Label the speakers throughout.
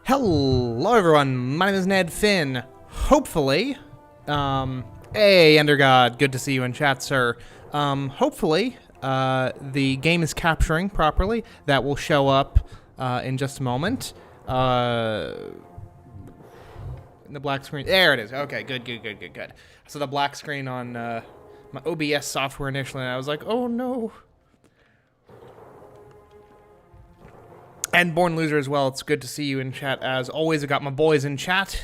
Speaker 1: Hello everyone, my name is Ned Finn. Hopefully, hey Endergod, good to see you in chat, sir. Hopefully, the game is capturing properly. That will show up in just a moment. In the black screen, there it is. Okay, good. So the black screen on my OBS software initially, and I was like, oh no. And Born Loser as well. It's good to see you in chat as always. I got my boys in chat.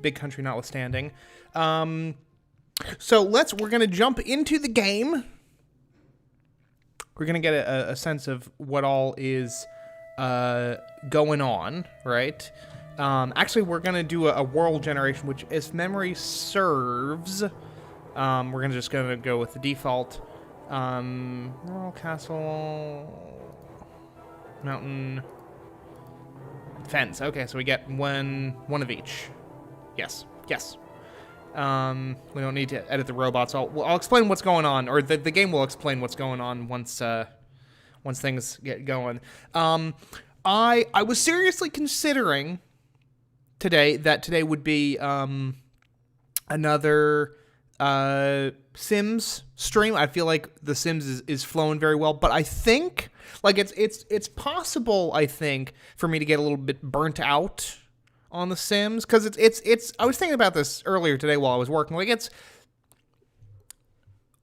Speaker 1: Big country notwithstanding. So we're gonna jump into the game. We're gonna get a sense of what all is going on, right? Actually, we're gonna do a world generation, which, if memory serves, we're just gonna go with the default. Rural castle. Mountain fence. Okay, so we get one of each. Yes. We don't need to edit the robots. I'll explain what's going on, or the game will explain what's going on once things get going. I was seriously considering today would be another Sims stream. I feel like the Sims is flowing very well, but I think like it's possible, I think, for me to get a little bit burnt out on the Sims, because it's I was thinking about this earlier today while I was working. Like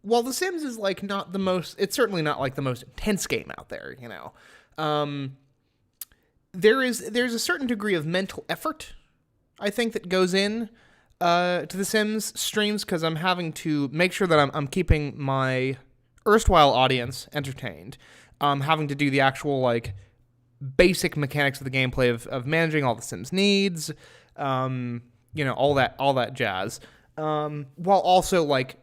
Speaker 1: while the Sims is like not the most, it's certainly not like the most intense game out there, you know. There's a certain degree of mental effort, I think, that goes in to the Sims streams, because I'm having to make sure that I'm keeping my erstwhile audience entertained. Having to do the actual like basic mechanics of the gameplay of managing all the Sims needs, all that jazz, while also like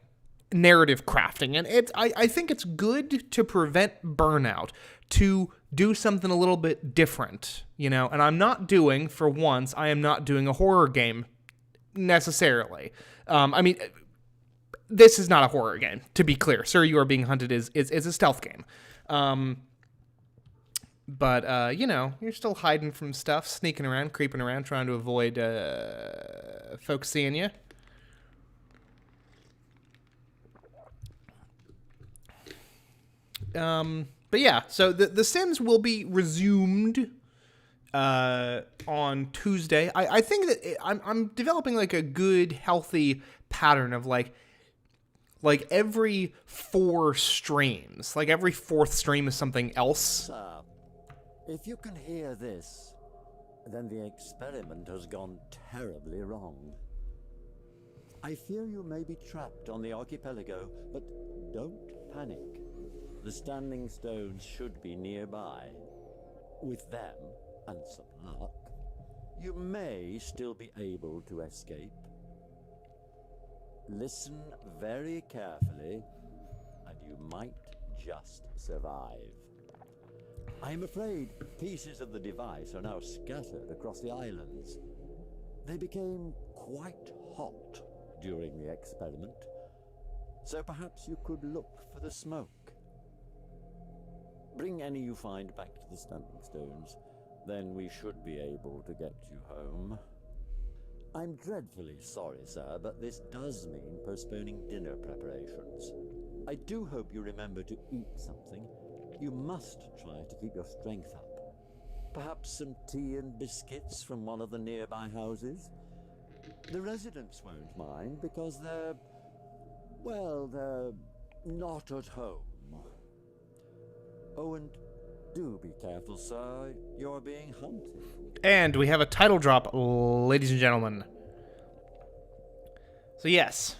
Speaker 1: narrative crafting. And I think it's good to prevent burnout, to do something a little bit different, and I'm not doing, for once, I am not doing a horror game necessarily. I mean, this is not a horror game, to be clear. Sir, You Are Being Hunted is a stealth game. But you're still hiding from stuff, sneaking around, creeping around, trying to avoid folks seeing you. But yeah, so the Sims will be resumed on Tuesday. I think that I'm developing like a good, healthy pattern of like every 4 streams, like every 4th stream is something else.
Speaker 2: Sir, if you can hear this, then the experiment has gone terribly wrong. I fear you may be trapped on the archipelago, but don't panic. The standing stones should be nearby. With them, and some luck, you may still be able to escape. Listen very carefully, and you might just survive. I'm afraid pieces of the device are now scattered across the islands. They became quite hot during the experiment, so perhaps you could look for the smoke. Bring any you find back to the standing stones, then we should be able to get you home. I'm dreadfully sorry, sir, but this does mean postponing dinner preparations. I do hope you remember to eat something. You must try to keep your strength up. Perhaps some tea and biscuits from one of the nearby houses? The residents won't mind because they're not at home. Oh, and do be careful, sir. You're being hunted.
Speaker 1: And we have a title drop, ladies and gentlemen. So yes,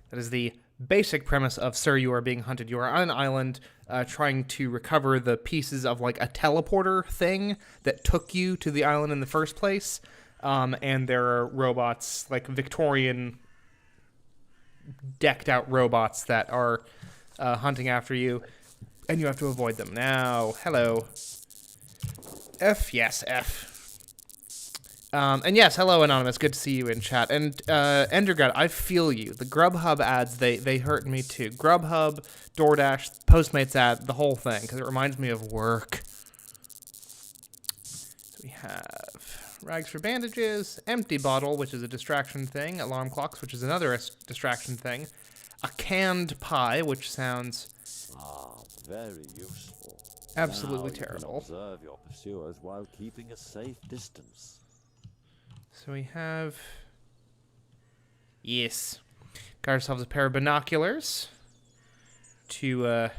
Speaker 1: that is the basic premise of Sir, You Are Being Hunted. You are on an island trying to recover the pieces of like a teleporter thing that took you to the island in the first place. And there are robots, like Victorian decked out robots that are hunting after you. And you have to avoid them. Now, hello. F, yes, F. And yes, hello, Anonymous. Good to see you in chat. And Endergod, I feel you. The Grubhub ads, they hurt me too. Grubhub, DoorDash, Postmates ad, the whole thing, because it reminds me of work. So we have rags for bandages, empty bottle, which is a distraction thing, alarm clocks, which is another distraction thing, a canned pie, which sounds
Speaker 2: very useful.
Speaker 1: absolutely
Speaker 2: Now
Speaker 1: terrible.
Speaker 2: You can observe your pursuers while keeping a safe distance.
Speaker 1: So we have... Yes. Got ourselves a pair of binoculars to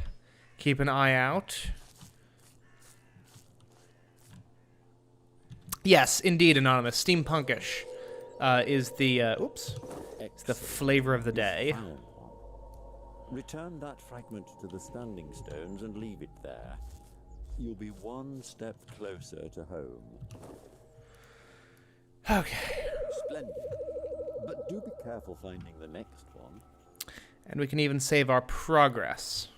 Speaker 1: keep an eye out. Yes, indeed, Anonymous. Steampunkish is the, it's the flavor of the day.
Speaker 2: Found one. Return that fragment to the standing stones and leave it there. You'll be one step closer to home.
Speaker 1: Okay.
Speaker 2: Splendid. But do be careful finding the next one.
Speaker 1: And we can even save our progress.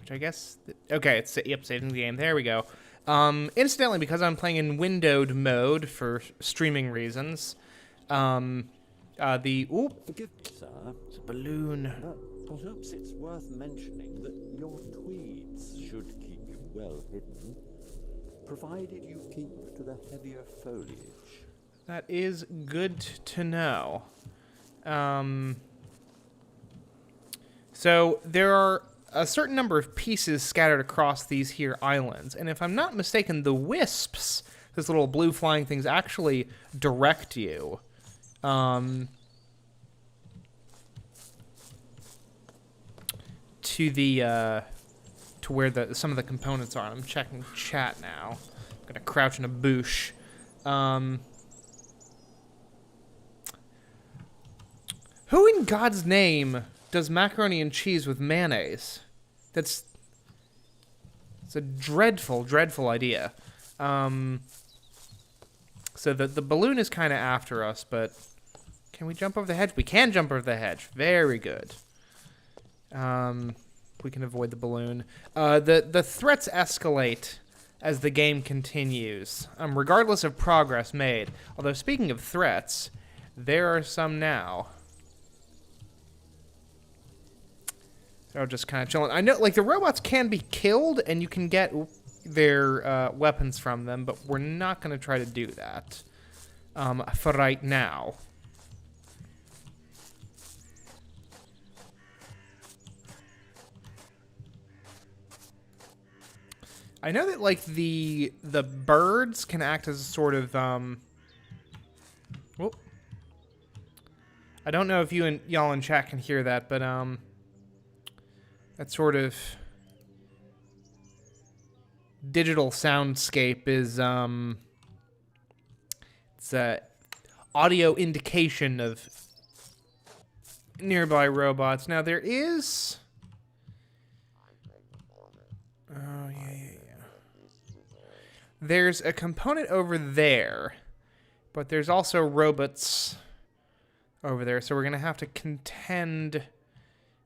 Speaker 1: Which I guess... Okay, it's... Yep, saving the game. There we go. Incidentally, because I'm playing in windowed mode for streaming reasons, the... Oop!
Speaker 2: Forgive me, sir.
Speaker 1: It's a balloon.
Speaker 2: But perhaps it's worth mentioning that your tweeds should keep you well hidden, provided you keep to the heavier foliage.
Speaker 1: That is good to know. So there are a certain number of pieces scattered across these here islands, and if I'm not mistaken, the wisps, those little blue flying things, actually direct you. To the to where some of the components are. I'm checking chat now. I'm gonna crouch in a bush. Who in God's name does macaroni and cheese with mayonnaise? It's a dreadful, dreadful idea. So the balloon is kind of after us, but can we jump over the hedge? We can jump over the hedge. Very good. We can avoid the balloon. The threats escalate as the game continues, regardless of progress made. Although, speaking of threats, there are some now. They're just kind of chilling. I know, like, the robots can be killed, and you can get their weapons from them, but we're not going to try to do that for right now. I know that, like, the birds can act as a sort of, whoop. I don't know if y'all in chat can hear that, but, that sort of digital soundscape is, it's a audio indication of nearby robots. Now, there is... Oh, yeah. There's a component over there, but there's also robots over there, so we're going to have to contend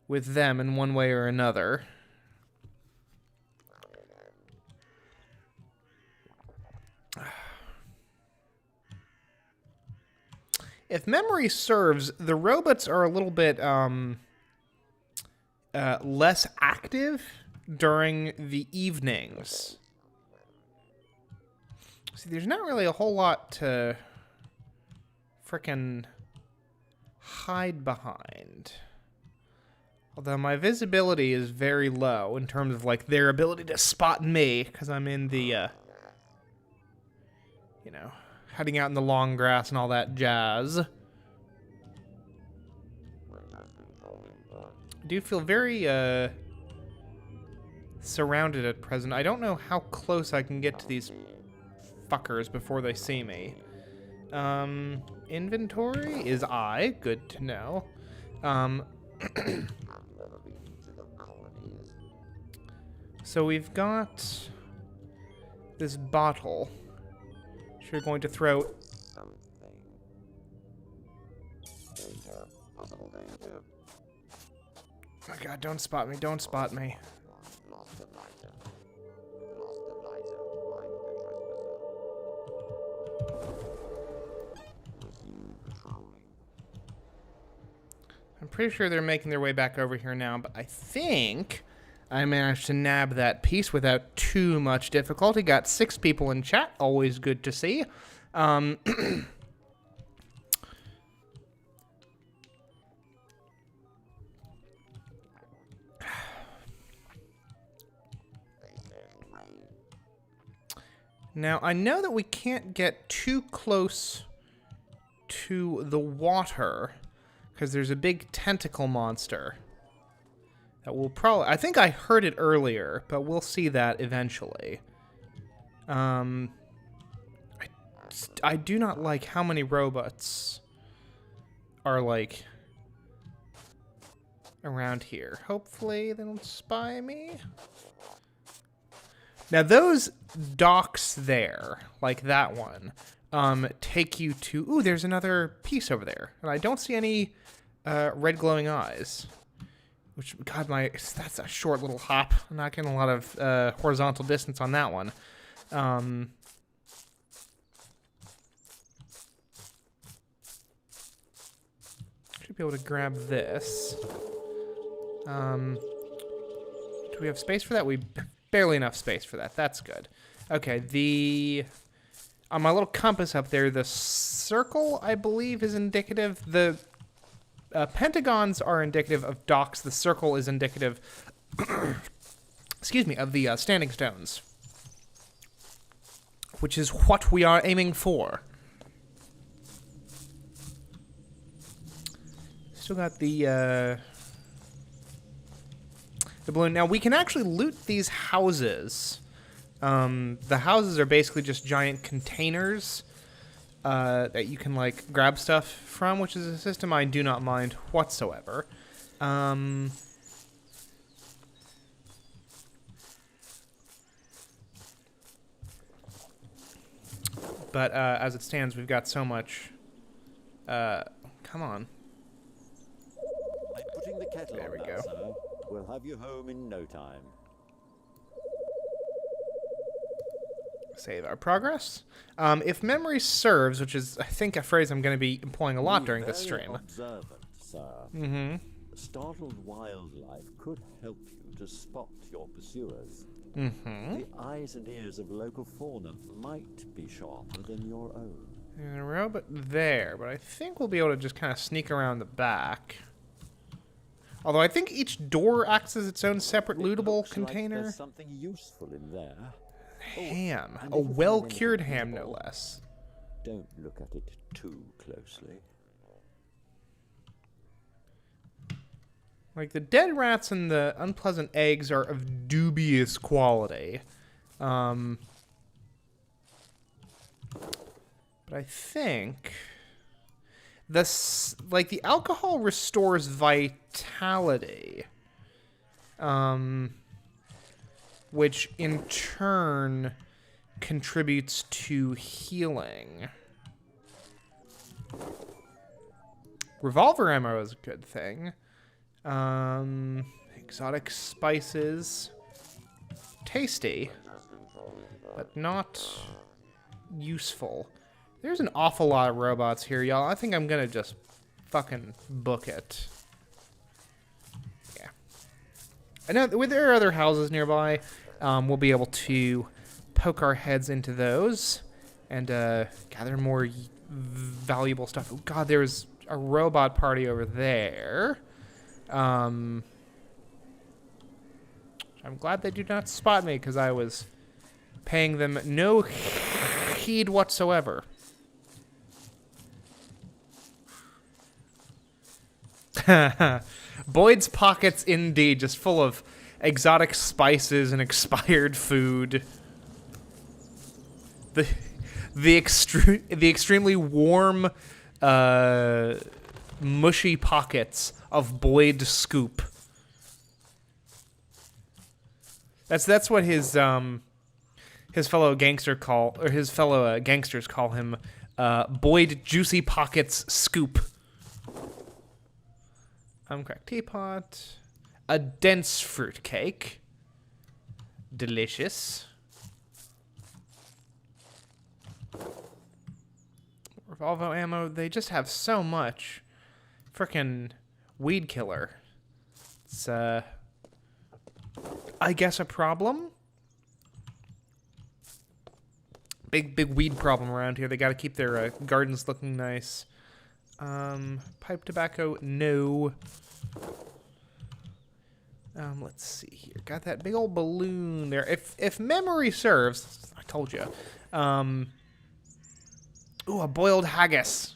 Speaker 1: with them in one way or another. If memory serves, the robots are a little bit less active during the evenings. See, there's not really a whole lot to frickin' hide behind. Although my visibility is very low in terms of, like, their ability to spot me, because I'm in the, you know, hiding out in the long grass and all that jazz. I do feel very, surrounded at present. I don't know how close I can get to these fuckers before they see me. Inventory is I. Good to know. So we've got this bottle. Which we're going to throw. Oh god, don't spot me, don't spot me. I'm pretty sure they're making their way back over here now, but I think I managed to nab that piece without too much difficulty. Got 6 people in chat. Always good to see. Now, I know that we can't get too close to the water because there's a big tentacle monster that will probably... I think I heard it earlier, but we'll see that eventually. I do not like how many robots are, like, around here. Hopefully they don't spy me. Now, those docks there, like that one, take you to... Ooh, there's another piece over there. And I don't see any red glowing eyes. Which, God, that's a short little hop. I'm not getting a lot of horizontal distance on that one. Should be able to grab this. Do we have space for that? We barely enough space for that. That's good. Okay, on my little compass up there, the circle, I believe, is indicative. The pentagons are indicative of docks. The circle is indicative, excuse me, of the standing stones, which is what we are aiming for. Still got the balloon. Now, we can actually loot these houses. The houses are basically just giant containers that you can, like, grab stuff from, which is a system I do not mind whatsoever. But as it stands, we've got so much... come on.
Speaker 2: I'm putting the kettle
Speaker 1: There
Speaker 2: on
Speaker 1: we
Speaker 2: now,
Speaker 1: go.
Speaker 2: sir. We'll have you home in no time.
Speaker 1: Save our progress. If memory serves, which is, I think, a phrase I'm going to be employing a lot during this
Speaker 2: Very
Speaker 1: stream.
Speaker 2: observant, sir.
Speaker 1: Mm-hmm.
Speaker 2: Startled wildlife could help you to spot your pursuers.
Speaker 1: Mm-hmm.
Speaker 2: The eyes and ears of local fauna might be sharper than your own.
Speaker 1: There's a robot there, but I think we'll be able to just kind of sneak around the back. Although I think each door acts as its own separate lootable
Speaker 2: Looks like
Speaker 1: container.
Speaker 2: there's something useful in there.
Speaker 1: Ham.
Speaker 2: and
Speaker 1: A
Speaker 2: if you find
Speaker 1: well-cured
Speaker 2: anything
Speaker 1: ham, no
Speaker 2: usable,
Speaker 1: less.
Speaker 2: Don't look at it too closely.
Speaker 1: Like, the dead rats and the unpleasant eggs are of dubious quality. But I think... the alcohol restores vitality. Which in turn contributes to healing. Revolver ammo is a good thing. Exotic spices. Tasty, but not useful. There's an awful lot of robots here, y'all. I think I'm gonna just fucking book it. Yeah. I know there are other houses nearby. We'll be able to poke our heads into those and gather more valuable stuff. Oh god, there's a robot party over there. I'm glad they do not spot me because I was paying them no heed whatsoever. Boyd's pockets indeed, just full of exotic spices and expired food. The extremely warm, mushy pockets of Boyd Scoop. That's what his fellow gangsters call him, Boyd Juicy Pockets Scoop. Cracked teapot. A dense fruit cake. Delicious. Revolvo ammo. They just have so much. Frickin' weed killer. It's I guess, a problem. Big weed problem around here. They got to keep their gardens looking nice. Pipe tobacco, no. Let's see here. Got that big old balloon there. If memory serves, I told you. Ooh, a boiled haggis.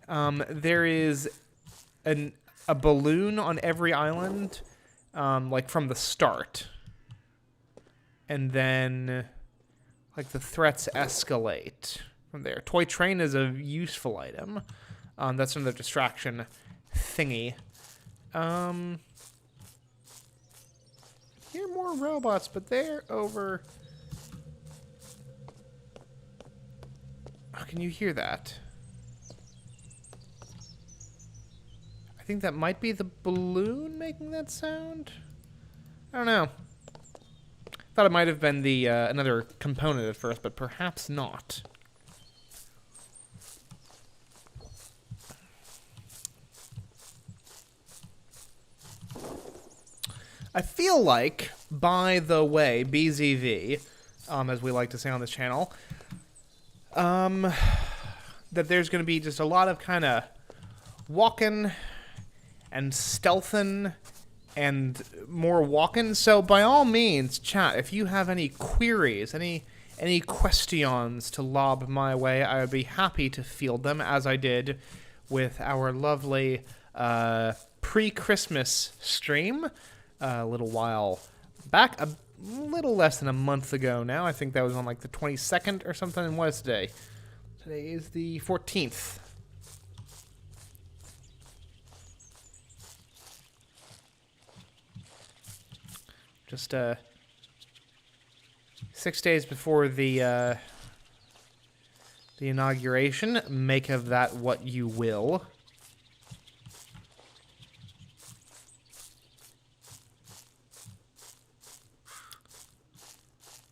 Speaker 1: There is a balloon on every island, like from the start. And then, like, the threats escalate from there. Toy train is a useful item. That's another distraction thingy. Here are more robots, but they're over. Oh, can you hear that? I think that might be the balloon making that sound. I don't know. Thought it might have been the another component at first, but perhaps not. I feel like, by the way, BZV, as we like to say on this channel, that there's going to be just a lot of kind of walking and stealthing and more walking. So by all means, chat, if you have any queries, any questions to lob my way, I would be happy to field them, as I did with our lovely pre-Christmas stream a little while back, a little less than a month ago now. I think that was on like the 22nd or something. And what is today? Today is the 14th. Just 6 days before the inauguration. Make of that what you will.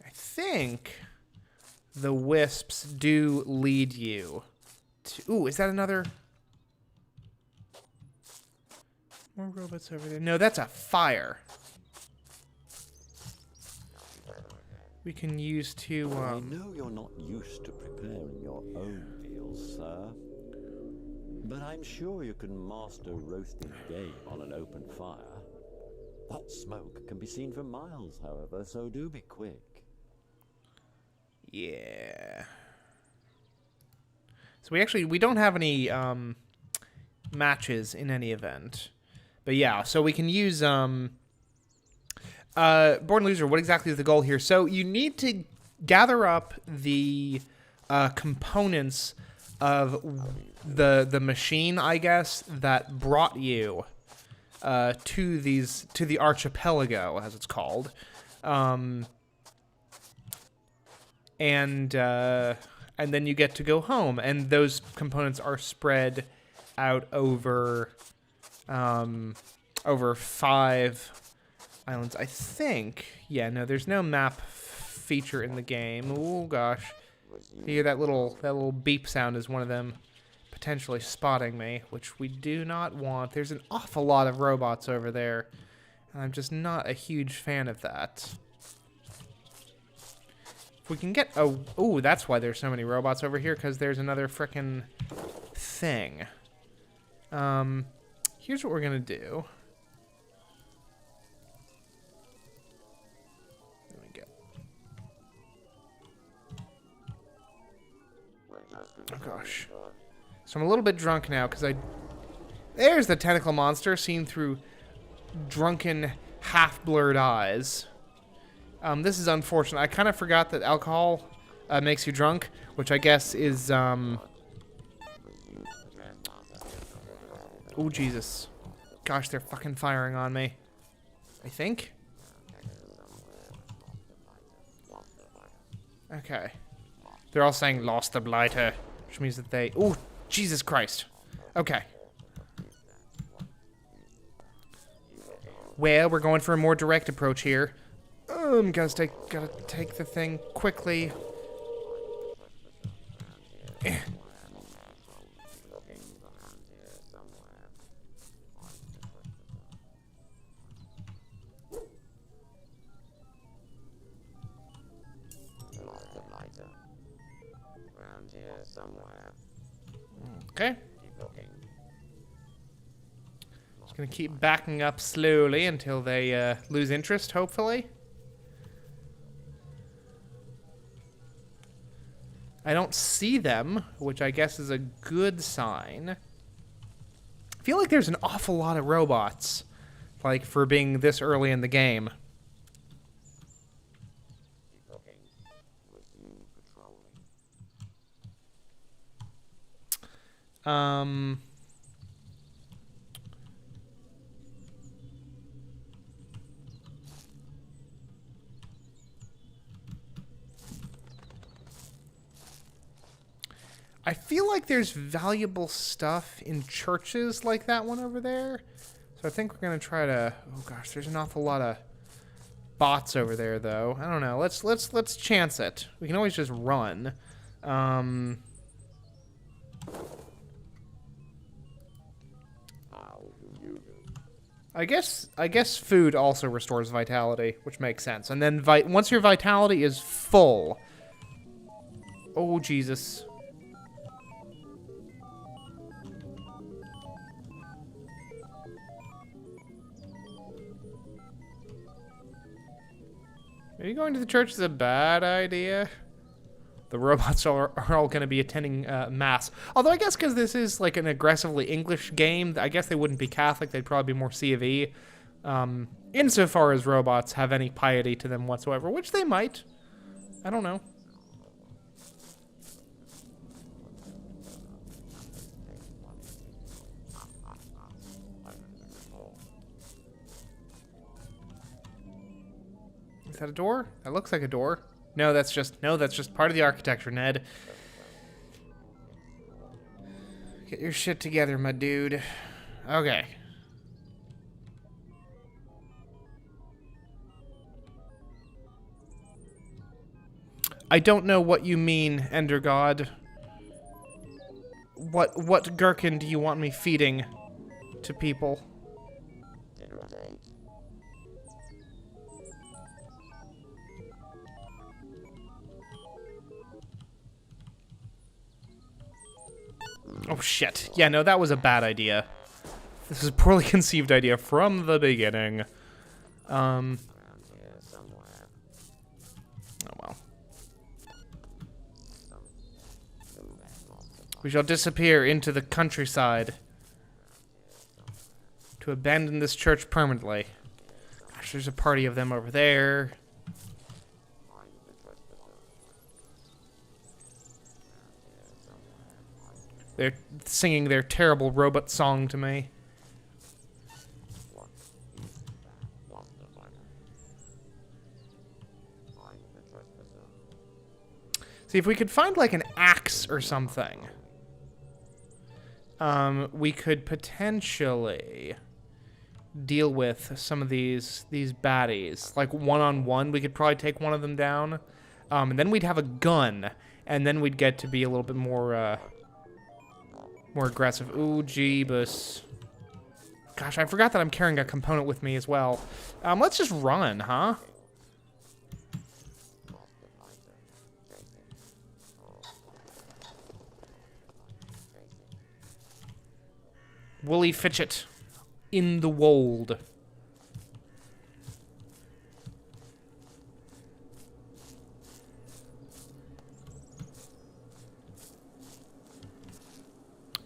Speaker 1: I think the wisps do lead you to... Ooh, is that another... More robots over there. No, that's a fire. We can use to,
Speaker 2: I know you're not used to preparing your own meals, sir. But I'm sure you can master roasting game on an open fire. That smoke can be seen for miles, however, so do be quick.
Speaker 1: Yeah. So we don't have any matches in any event. But yeah, so we can use Born Loser, what exactly is the goal here? So you need to gather up the components of the machine, I guess, that brought you to the archipelago, as it's called. And then you get to go home, and those components are spread out over 5 islands, I think. Yeah, no, there's no map feature in the game. Oh gosh, you hear that little beep sound is one of them potentially spotting me, which we do not want. There's an awful lot of robots over there, and I'm just not a huge fan of that. If we can get ooh, that's why there's so many robots over here, because there's another frickin' thing. Here's what we're gonna do. There we go. Oh gosh. So I'm a little bit drunk now, because there's the tentacle monster seen through drunken, half-blurred eyes. This is unfortunate. I kind of forgot that alcohol makes you drunk, which I guess is, Oh, Jesus. Gosh, they're fucking firing on me. I think? Okay. They're all saying, lost the blighter, which means that they... Oh, Jesus Christ. Okay. Well, we're going for a more direct approach here. Gotta take the thing quickly.
Speaker 2: Around here somewhere.
Speaker 1: Okay.
Speaker 2: Keep looking.
Speaker 1: Just gonna keep backing up slowly until they lose interest, hopefully. I don't see them, which I guess is a good sign. I feel like there's an awful lot of robots, like, for being this early in the game.
Speaker 2: Keep looking. Resume patrolling.
Speaker 1: I feel like there's valuable stuff in churches like that one over there. So I think we're gonna try to. Oh gosh, there's an awful lot of bots over there, though. I don't know. Let's chance it. We can always just run. I guess food also restores vitality, which makes sense. And then once your vitality is full. Oh Jesus. Maybe going to the church is a bad idea. The robots are all going to be attending mass. Although I guess because this is like an aggressively English game, I guess they wouldn't be Catholic. They'd probably be more C of E. Insofar as robots have any piety to them whatsoever, which they might. I don't know. Is that a door? That looks like a door. No, that's just part of the architecture, Ned. Get your shit together, my dude. Okay. I don't know what you mean, Ender God. What gherkin do you want me feeding to people? Oh shit. Yeah, no, that was a bad idea. This is a poorly conceived idea from the beginning. Oh well. We shall disappear into the countryside to abandon this church permanently. Gosh, there's a party of them over there. They're singing their terrible robot song to me. See, if we could find like an axe or something, we could potentially deal with some of these baddies. Like one-on-one, we could probably take one of them down. And then we'd have a gun, and then we'd get to be a little bit more aggressive. Ooh, jeebus. Gosh, I forgot that I'm carrying a component with me as well. Let's just run, huh? Woolly Fitchett in the wold.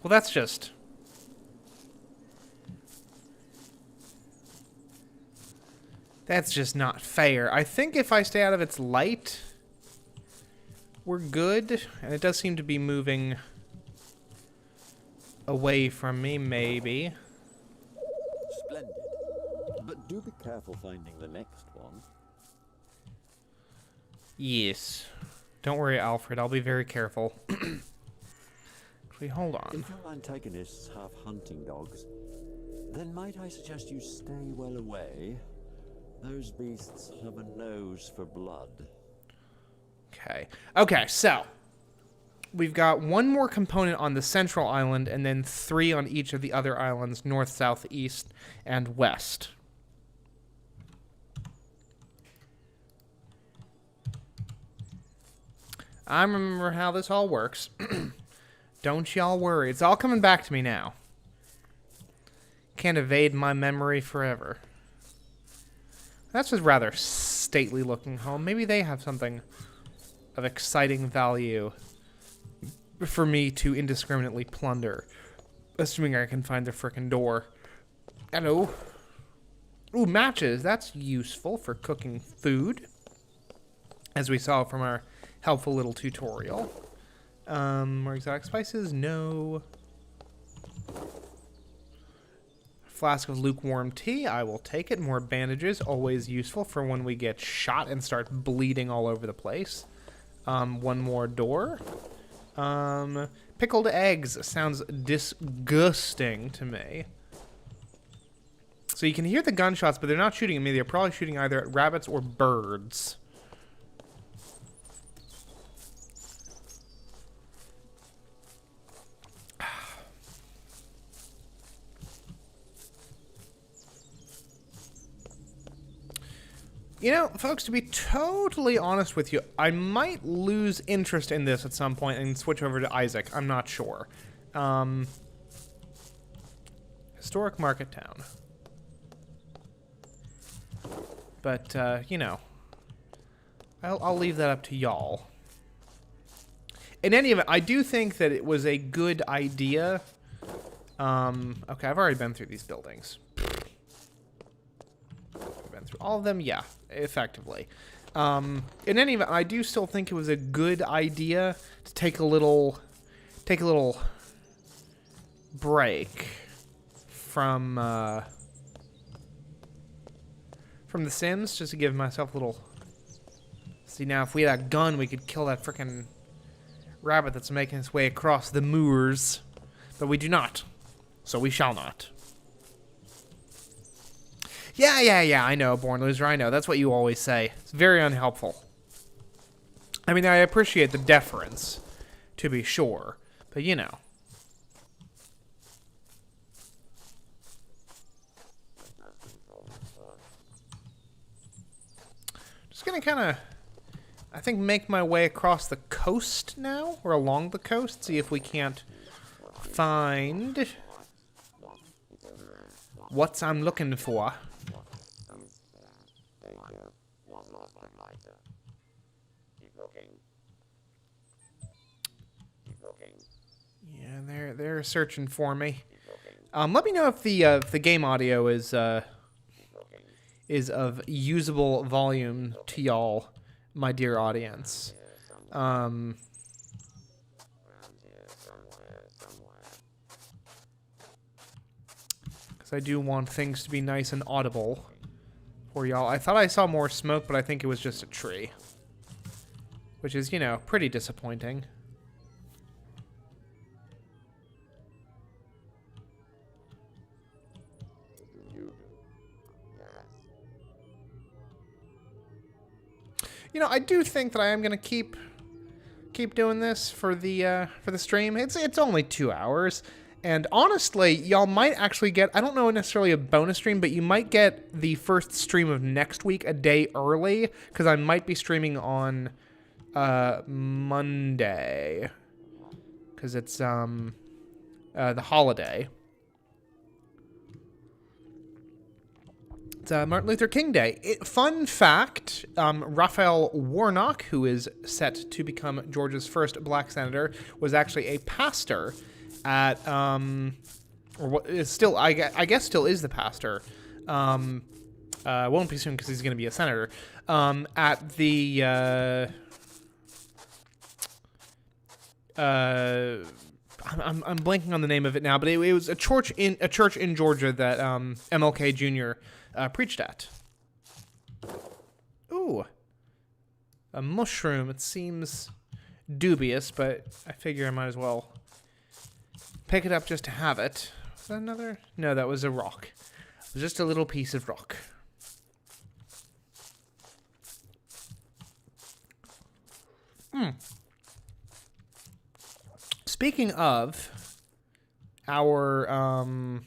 Speaker 1: Well, that's just... That's just not fair. I think if I stay out of its light, we're good. And it does seem to be moving away from me, maybe.
Speaker 2: Splendid. But do be careful finding the next one.
Speaker 1: Yes. Don't worry, Alfred. I'll be very careful. Actually, hold on.
Speaker 2: If your antagonists have hunting dogs, then might I suggest you stay well away? Those beasts have a nose for blood.
Speaker 1: Okay. Okay, so we've got one more component on the central island and then 3 on each of the other islands, north, south, east, and west. I remember how this all works. Don't y'all worry. It's all coming back to me now. Can't evade my memory forever. That's a rather stately looking home. Maybe they have something of exciting value for me to indiscriminately plunder. Assuming I can find the frickin' door. Hello. Ooh, matches. That's useful for cooking food. As we saw from our helpful little tutorial. More exotic spices? No. Flask of lukewarm tea. I will take it. More bandages. Always useful for when we get shot and start bleeding all over the place. One more door. Pickled eggs. Sounds disgusting to me. So you can hear the gunshots, but they're not shooting at me. They're probably shooting either at rabbits or birds. You know, folks, to be totally honest with you, I might lose interest in this at some point and switch over to Isaac. I'm not sure. Historic market town. But, you know, I'll leave that up to y'all. In any event, I do think that it was a good idea. Okay, I've already been through these buildings. I've been through all of them, yeah, effectively. In any event, I do still think it was a good idea to take a little break from The Sims, just to give myself a little... See, now, if we had a gun, we could kill that frickin' rabbit that's making its way across the moors. But we do not. So we shall not. Yeah, I know, Born Loser, I know. That's what you always say. It's very unhelpful. I mean, I appreciate the deference, to be sure. But, you know. Just gonna kind of, I think, make my way across the coast now, or along the coast, see if we can't find what I'm looking for. Yeah, they're searching for me. Let me know if the game audio is of usable volume to y'all, my dear audience. Because I do want things to be nice and audible for y'all. I thought I saw more smoke, but I think it was just a tree. Which is, you know, pretty disappointing. You know, I do think that I am gonna keep doing this for the stream. It's only 2 hours, and honestly, y'all might actually get, I don't know necessarily a bonus stream, but you might get the first stream of next week a day early, because I might be streaming on Monday, because it's the holiday. It's Martin Luther King Day. Fun fact, Raphael Warnock, who is set to become Georgia's first black senator, was actually a pastor at, or what is still, I guess still is the pastor, won't be soon because he's going to be a senator, at the, I'm blanking on the name of it now, but it was a church in Georgia that MLK Jr. Preached at. Ooh, a mushroom. It seems dubious, but I figure I might as well pick it up just to have it. Was that another? No, that was a rock. It was just a little piece of rock. Speaking of our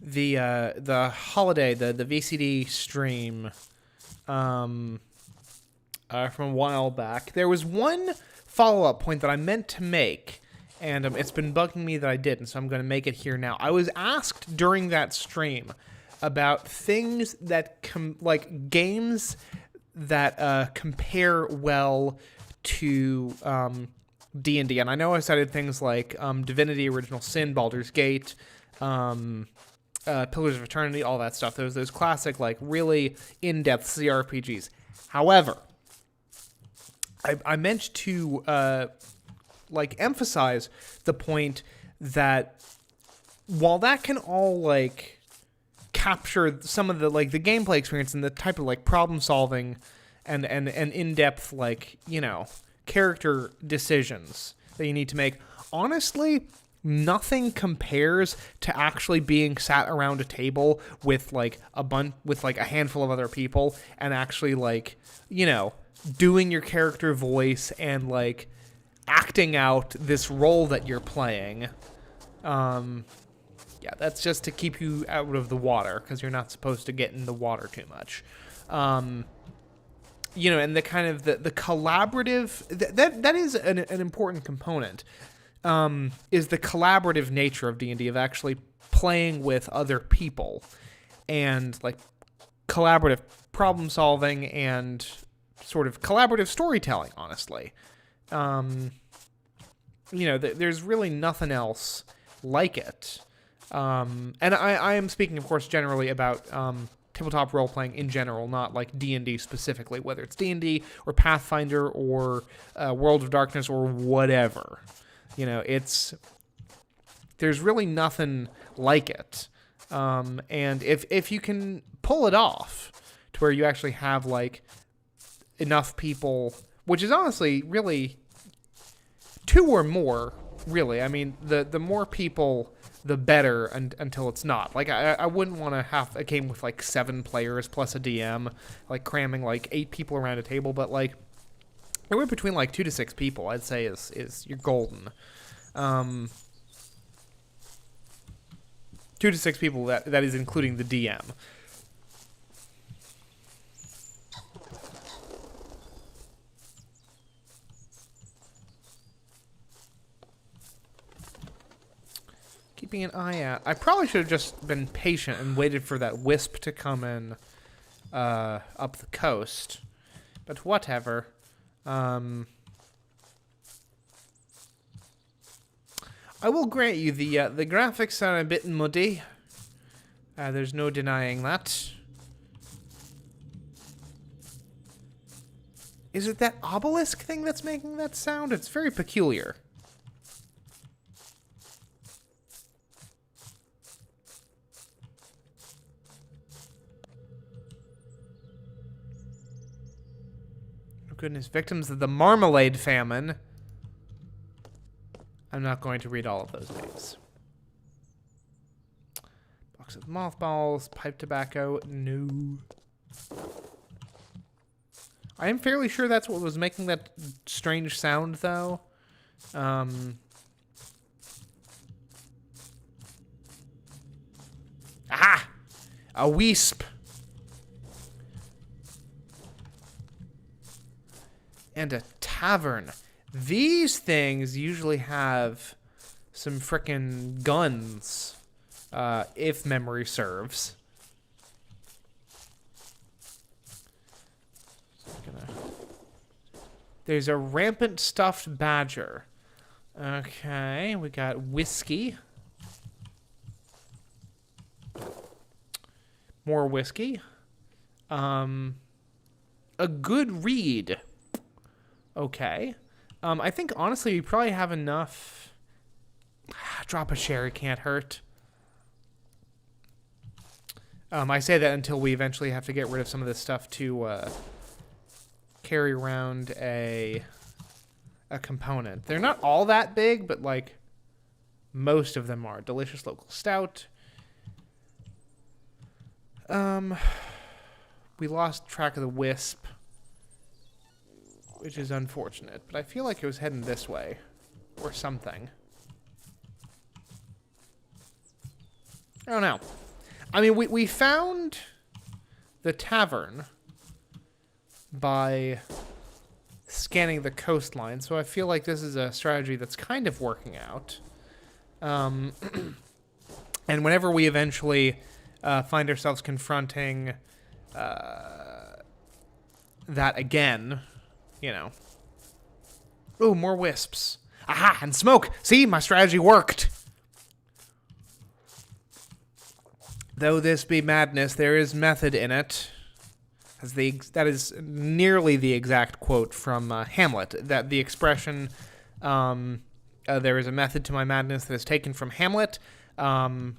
Speaker 1: the holiday, the VCD stream, from a while back. There was one follow-up point that I meant to make, and it's been bugging me that I didn't, so I'm going to make it here now. I was asked during that stream about things that like games that compare well to D&D, and I know I cited things like Divinity, Original Sin, Baldur's Gate, Pillars of Eternity, all that stuff. Those classic, like, really in-depth CRPGs. However, I meant to like emphasize the point that while that can all like capture some of the like the gameplay experience and the type of like problem solving and in-depth like, you know, character decisions that you need to make, honestly, nothing compares to actually being sat around a table with like a handful of other people and actually like, you know, doing your character voice and like acting out this role that you're playing. Yeah, that's just to keep you out of the water, because you're not supposed to get in the water too much. You know, and the kind of the collaborative that is an important component. Is the collaborative nature of D&D, of actually playing with other people and like collaborative problem solving and sort of collaborative storytelling, honestly. You know, there's really nothing else like it. And I am speaking, of course, generally about tabletop role-playing in general, not like D&D specifically, whether it's D&D or Pathfinder or World of Darkness or whatever. You know, there's really nothing like it. And if you can pull it off to where you actually have like enough people, which is honestly really 2 or more, really. I mean, the more people, the better until it's not. Like, I wouldn't want to have a game with like 7 players plus a DM, like cramming like 8 people around a table, but like anywhere between like 2 to 6 people, I'd say is you're golden. 2 to 6 people, that is including the DM. Keeping an eye out. I probably should have just been patient and waited for that wisp to come in up the coast. But whatever. I will grant you the graphics are a bit muddy. There's no denying that. Is it that obelisk thing that's making that sound? It's very peculiar. Oh goodness, victims of the Marmalade Famine. I'm not going to read all of those names. Box of mothballs, pipe tobacco, no. I am fairly sure that's what was making that strange sound, though. Ah! A wisp! And a tavern. These things usually have some frickin' guns, if memory serves. There's a rampant stuffed badger. Okay, we got whiskey. More whiskey. A good read. Okay. I think, honestly, we probably have enough. Drop a sherry can't hurt. I say that until we eventually have to get rid of some of this stuff to carry around a component. They're not all that big, but, like, most of them are. Delicious local stout. We lost track of the wisp, which is unfortunate, but I feel like it was heading this way, or something. I don't know. I mean, we found the tavern by scanning the coastline, so I feel like this is a strategy that's kind of working out. And whenever we eventually find ourselves confronting that again, you know. Ooh, more wisps. Aha, and smoke! See, my strategy worked! Though this be madness, there is method in it. That is nearly the exact quote from Hamlet. That the expression, there is a method to my madness, that is taken from Hamlet. When...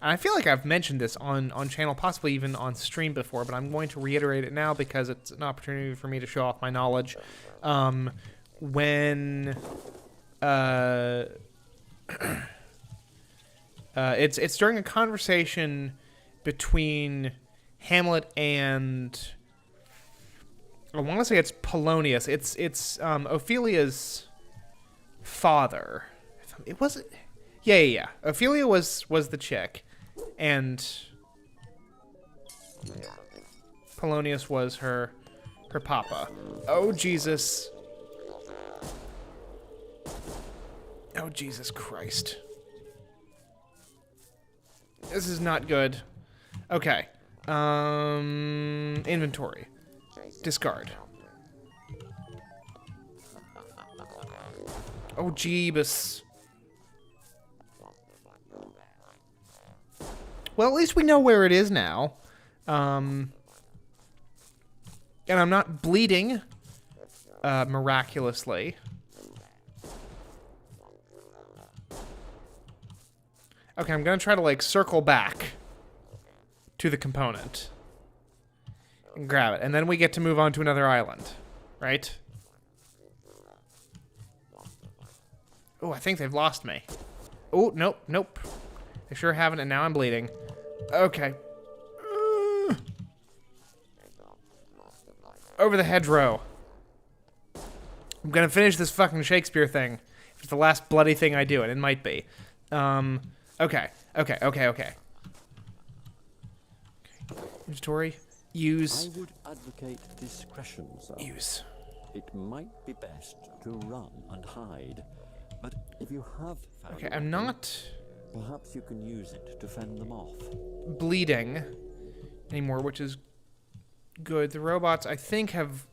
Speaker 1: I feel like I've mentioned this on channel, possibly even on stream before, but I'm going to reiterate it now because it's an opportunity for me to show off my knowledge. It's during a conversation between Hamlet and, I want to say it's Polonius. It's Ophelia's father. It wasn't. Yeah. Ophelia was the chick, and Polonius was her papa. Oh Jesus. Oh Jesus Christ. This is not good. Okay. Inventory. Discard. Oh Jeebus. Well, at least we know where it is now. And I'm not bleeding miraculously. Okay, I'm gonna try to, like, circle back to the component and grab it. And then we get to move on to another island, right? Oh, I think they've lost me. Oh, nope. They sure haven't, and now I'm bleeding. Okay. Over the hedgerow. I'm gonna finish this fucking Shakespeare thing. If it's the last bloody thing I do, and it might be. Okay. Inventory. Use.
Speaker 2: I would advocate discretion, sir.
Speaker 1: Use.
Speaker 2: It might be best to run and hide, but if you have found
Speaker 1: Okay, I'm not
Speaker 2: perhaps you can use it to fend them off.
Speaker 1: bleeding anymore, which is good. The robots, I think, have...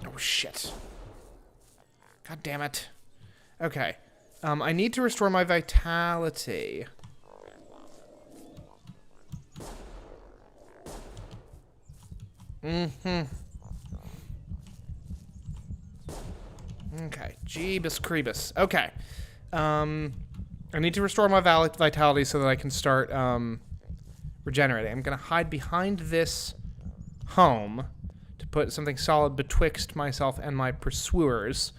Speaker 1: Oh, shit. God damn it. Okay. I need to restore my vitality. Okay. Jeebus Creebus. Okay. I need to restore my vitality so that I can start regenerating. I'm going to hide behind this home to put something solid betwixt myself and my pursuers.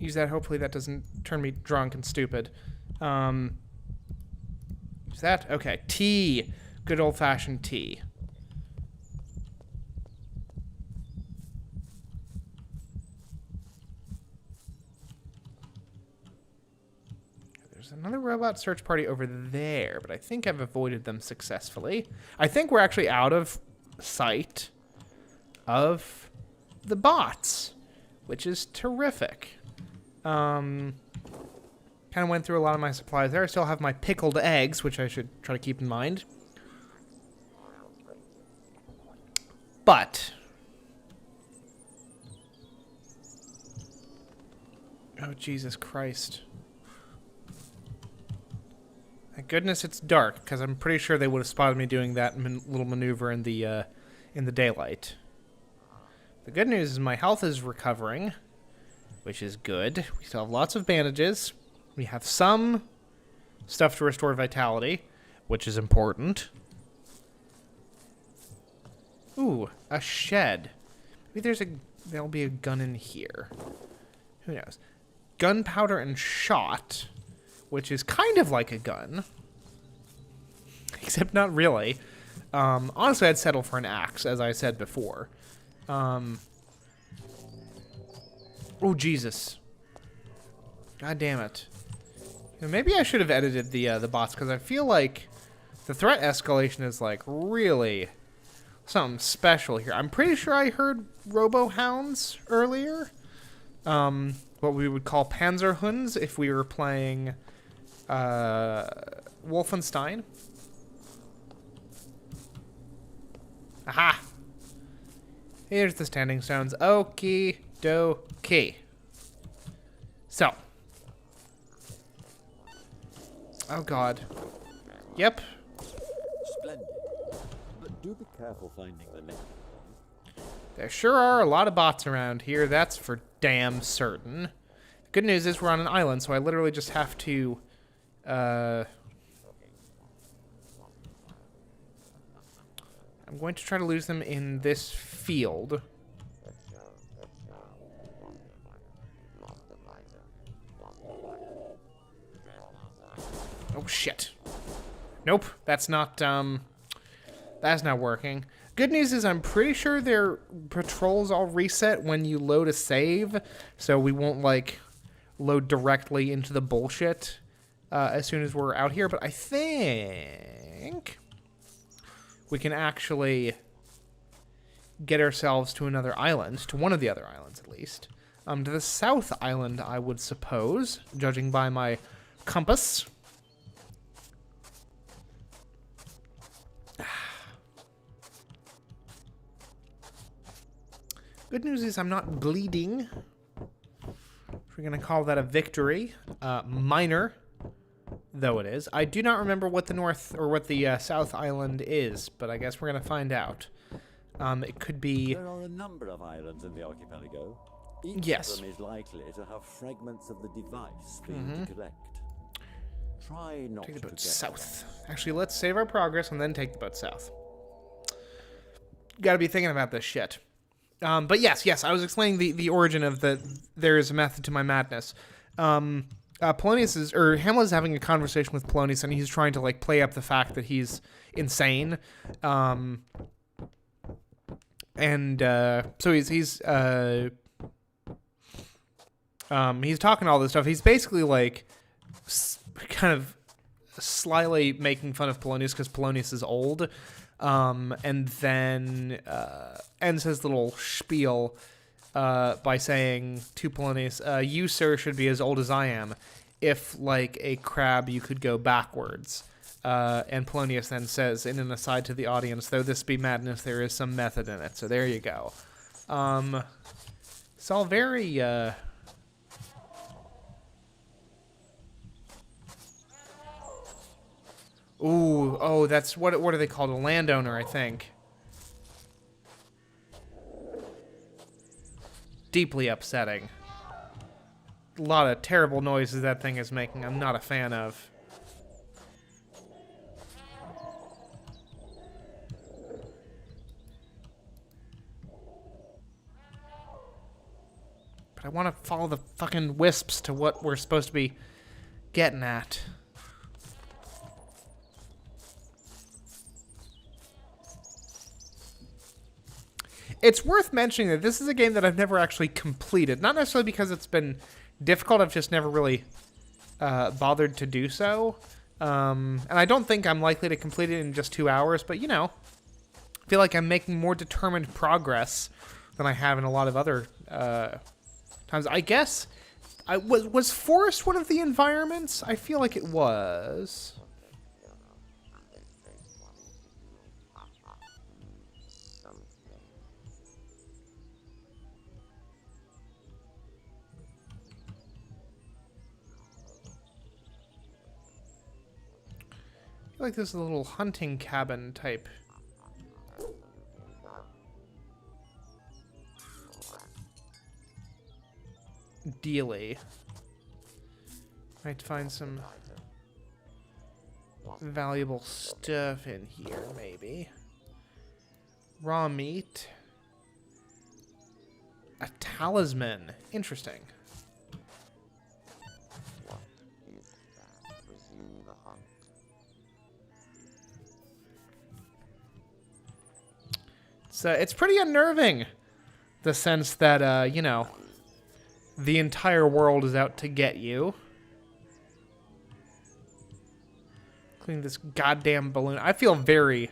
Speaker 1: Use that. Hopefully that doesn't turn me drunk and stupid. Use that. Okay. Tea. Good old-fashioned tea. There's another robot search party over there, but I think I've avoided them successfully. I think we're actually out of sight of the bots, which is terrific. Kind of went through a lot of my supplies there. I still have my pickled eggs, which I should try to keep in mind. But... oh, Jesus Christ. Thank goodness it's dark, because I'm pretty sure they would have spotted me doing that little maneuver in the daylight. The good news is my health is recovering, which is good. We still have lots of bandages. We have some stuff to restore vitality, which is important. Ooh, a shed. Maybe there'll be a gun in here. Who knows? Gunpowder and shot, which is kind of like a gun. Except not really. Honestly, I'd settle for an axe, as I said before. Oh, Jesus. God damn it. Maybe I should have edited the bots, because I feel like the threat escalation is, like, really something special here. I'm pretty sure I heard robo-hounds earlier. What we would call Panzerhunds if we were playing Wolfenstein. Aha! Here's the standing stones. Okie dokie. So. Oh god. Yep.
Speaker 2: Splendid. But do be careful finding the next one.
Speaker 1: There sure are a lot of bots around here, that's for damn certain. Good news is we're on an island, so I literally just have to, I'm going to try to lose them in this field. Oh, shit. Nope, that's not working. Good news is I'm pretty sure their patrols all reset when you load a save, so we won't, like, load directly into the bullshit as soon as we're out here, but I think we can actually get ourselves to another island, to one of the other islands at least. To the south island, I would suppose, judging by my compass. Good news is I'm not bleeding. We're going to call that a victory. Minor, though it is. I do not remember what the north or what the south island is, but I guess we're going to find out. It could be...
Speaker 2: There are a number of islands in the archipelago. Each
Speaker 1: Yes.
Speaker 2: of them is likely to have fragments of the device for you to collect. Try not
Speaker 1: Take the
Speaker 2: to
Speaker 1: boat
Speaker 2: get
Speaker 1: south. Actually, let's save our progress and then take the boat south. Gotta be thinking about this shit. But yes, I was explaining the origin of there is a method to my madness. Polonius Hamlet is having a conversation with Polonius, and he's trying to, like, play up the fact that he's insane. So he's talking all this stuff. He's basically, like, kind of slyly making fun of Polonius because Polonius is old. And then ends his little spiel by saying to Polonius, you, sir, should be as old as I am. If, like a crab, you could go backwards. And Polonius then says, in an aside to the audience, though this be madness, there is some method in it. So there you go. It's all very... Ooh, oh, that's, what are they called? A landowner, I think. Deeply upsetting. A lot of terrible noises that thing is making. I'm not a fan of. But I want to follow the fucking wisps to what we're supposed to be getting at. It's worth mentioning that this is a game that I've never actually completed. Not necessarily because it's been difficult, I've just never really bothered to do so. And I don't think I'm likely to complete it in just 2 hours, but, you know, I feel like I'm making more determined progress than I have in a lot of other times. I guess, was forest one of the environments? I feel like it was. I feel like this is a little hunting cabin type. Dealy. Might find some valuable stuff in here, maybe. Raw meat. A talisman. Interesting. So it's pretty unnerving, the sense that, you know, the entire world is out to get you. Including this goddamn balloon. I feel very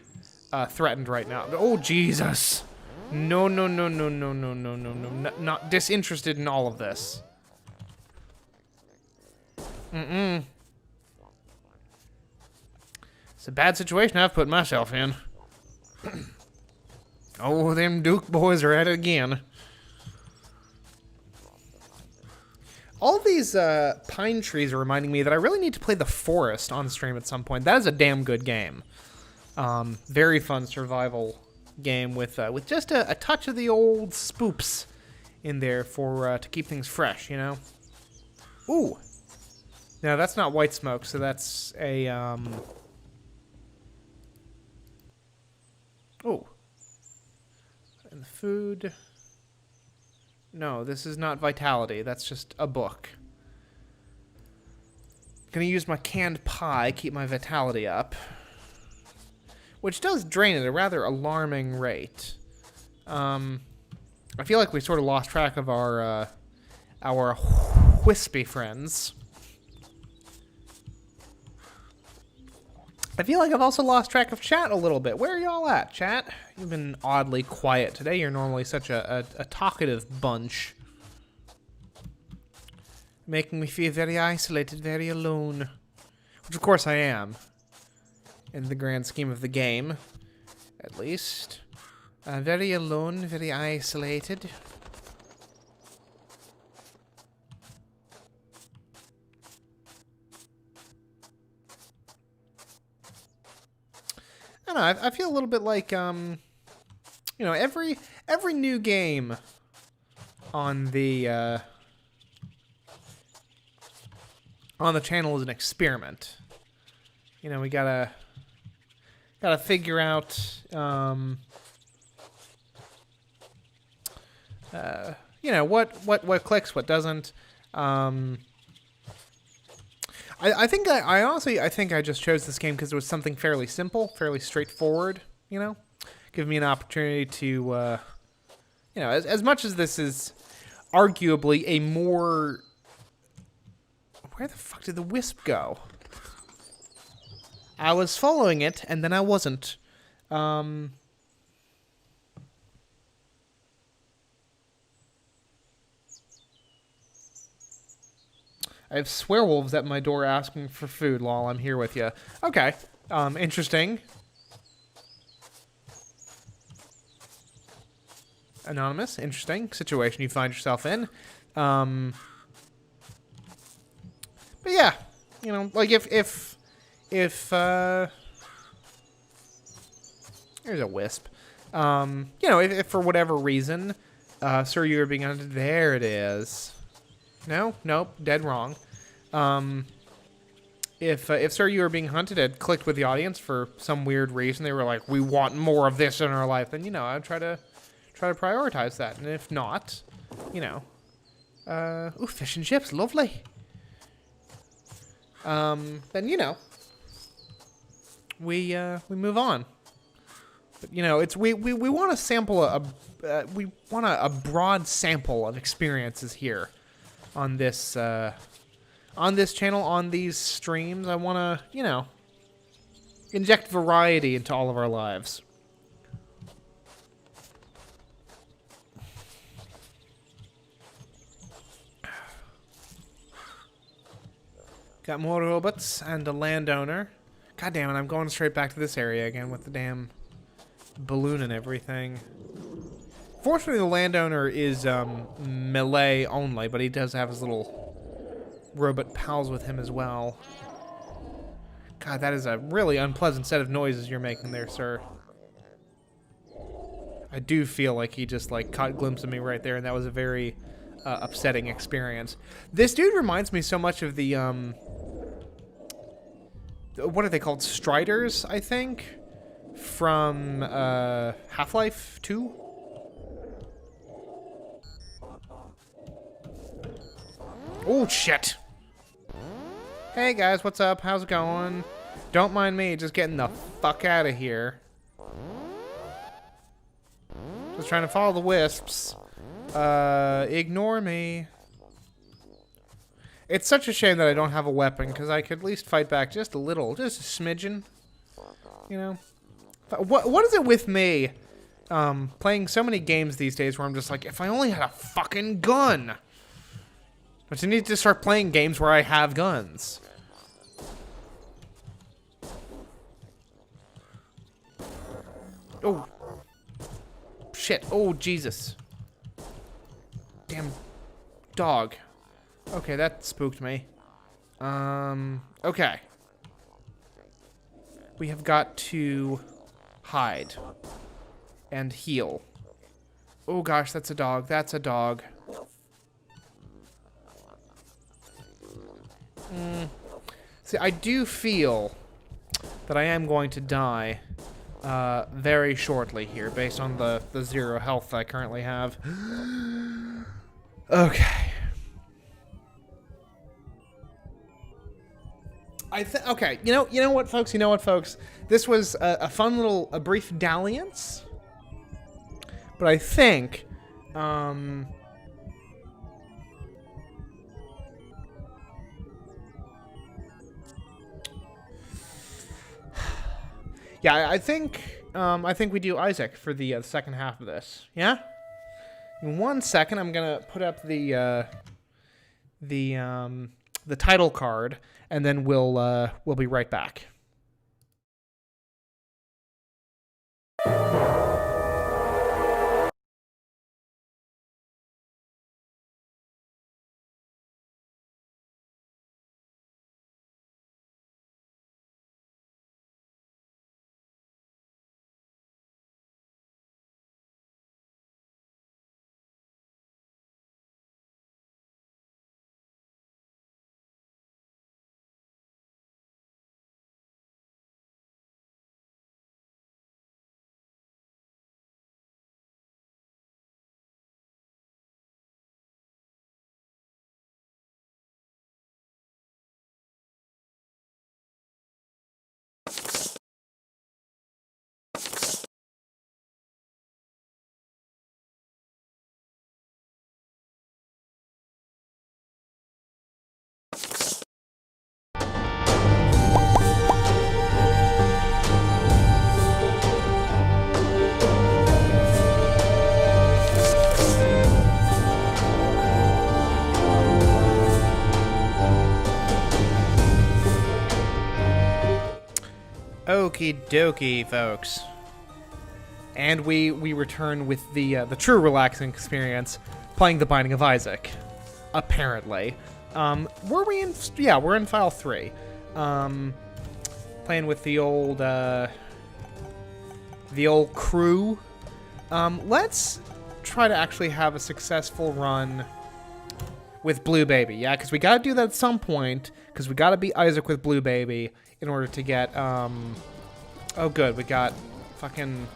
Speaker 1: threatened right now. Oh, Jesus. No, no, no, no, no, no, no, no, no. Not disinterested in all of this. Mm-mm. It's a bad situation I've put myself in. Oh, them Duke boys are at it again. All these pine trees are reminding me that I really need to play The Forest on stream at some point. That is a damn good game. Very fun survival game with just a touch of the old spoops in there for to keep things fresh, you know? Ooh. Now, that's not white smoke, so that's a... Oh. And the food... No, this is not vitality. That's just a book. Gonna use my canned pie, keep my vitality up. Which does drain at a rather alarming rate. I feel like we sort of lost track of our wispy friends. I feel like I've also lost track of chat a little bit. Where are y'all at, chat? You've been oddly quiet today. You're normally such a talkative bunch. Making me feel very isolated, very alone. Which, of course, I am. In the grand scheme of the game. At least. Very alone, very isolated. I don't know, I feel a little bit like, you know, every new game on the channel is an experiment. You know, we gotta figure out, you know, what clicks, what doesn't. I think I honestly think I just chose this game because it was something fairly simple, fairly straightforward, you know? Give me an opportunity to, you know, as much as this is arguably a more... Where the fuck did the wisp go? I was following it, and then I wasn't. I have swearwolves at my door asking for food, lol. I'm here with you. Okay. Interesting. Anonymous. Interesting situation you find yourself in. But yeah. You know, like if there's a wisp. You know, if for whatever reason, sir, you are being hunted. There it is. No, nope, dead wrong. If sir, you were being hunted, had clicked with the audience for some weird reason, they were like, we want more of this in our life, then, you know, I'd try to prioritize that. And if not, you know, ooh, fish and chips, lovely. Then, you know, we move on. But, you know, it's, we want to sample we want a broad sample of experiences here. On this channel, on these streams, I want to, you know, inject variety into all of our lives. Got more robots and a landowner. God damn it, I'm going straight back to this area again with the damn balloon and everything. Fortunately, the landowner is melee only, but he does have his little robot pals with him as well. God, that is a really unpleasant set of noises you're making there, sir. I do feel like he just, like, caught a glimpse of me right there, and that was a very upsetting experience. This dude reminds me so much of the, what are they called? Striders, I think? From, Half-Life 2? Oh, shit. Hey, guys, what's up? How's it going? Don't mind me, just getting the fuck out of here. Just trying to follow the wisps. Ignore me. It's such a shame that I don't have a weapon, because I could at least fight back just a little, just a smidgen. You know? What is it with me playing so many games these days where I'm just like, if I only had a fucking gun. But you need to start playing games where I have guns. Oh. Shit. Oh, Jesus. Damn dog. Okay, that spooked me. Okay. We have got to hide and heal. Oh gosh, that's a dog. That's a dog. See, I do feel that I am going to die very shortly here, based on the 0 health I currently have. Okay. Okay, you know what, folks? You know what, folks? This was a fun little, a brief dalliance. But I think, yeah, I think we do Isaac for the second half of this. Yeah. In 1 second, I'm gonna put up the title card, and then we'll be right back. Okie dokie, folks. And we return with the true relaxing experience, playing The Binding of Isaac. Apparently. Were we in... Yeah, we're in File 3. Playing with the old crew. Let's try to actually have a successful run with Blue Baby. Yeah, because we gotta do that at some point, because we gotta beat Isaac with Blue Baby in order to get, oh good, we got fucking...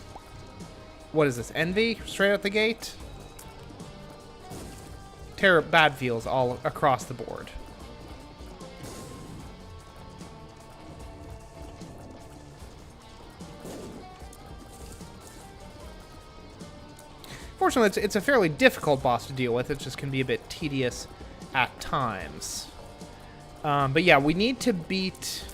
Speaker 1: What is this? Envy? Straight out the gate? Bad feels all across the board. Fortunately, it's a fairly difficult boss to deal with. It just can be a bit tedious at times. But yeah, we need to beat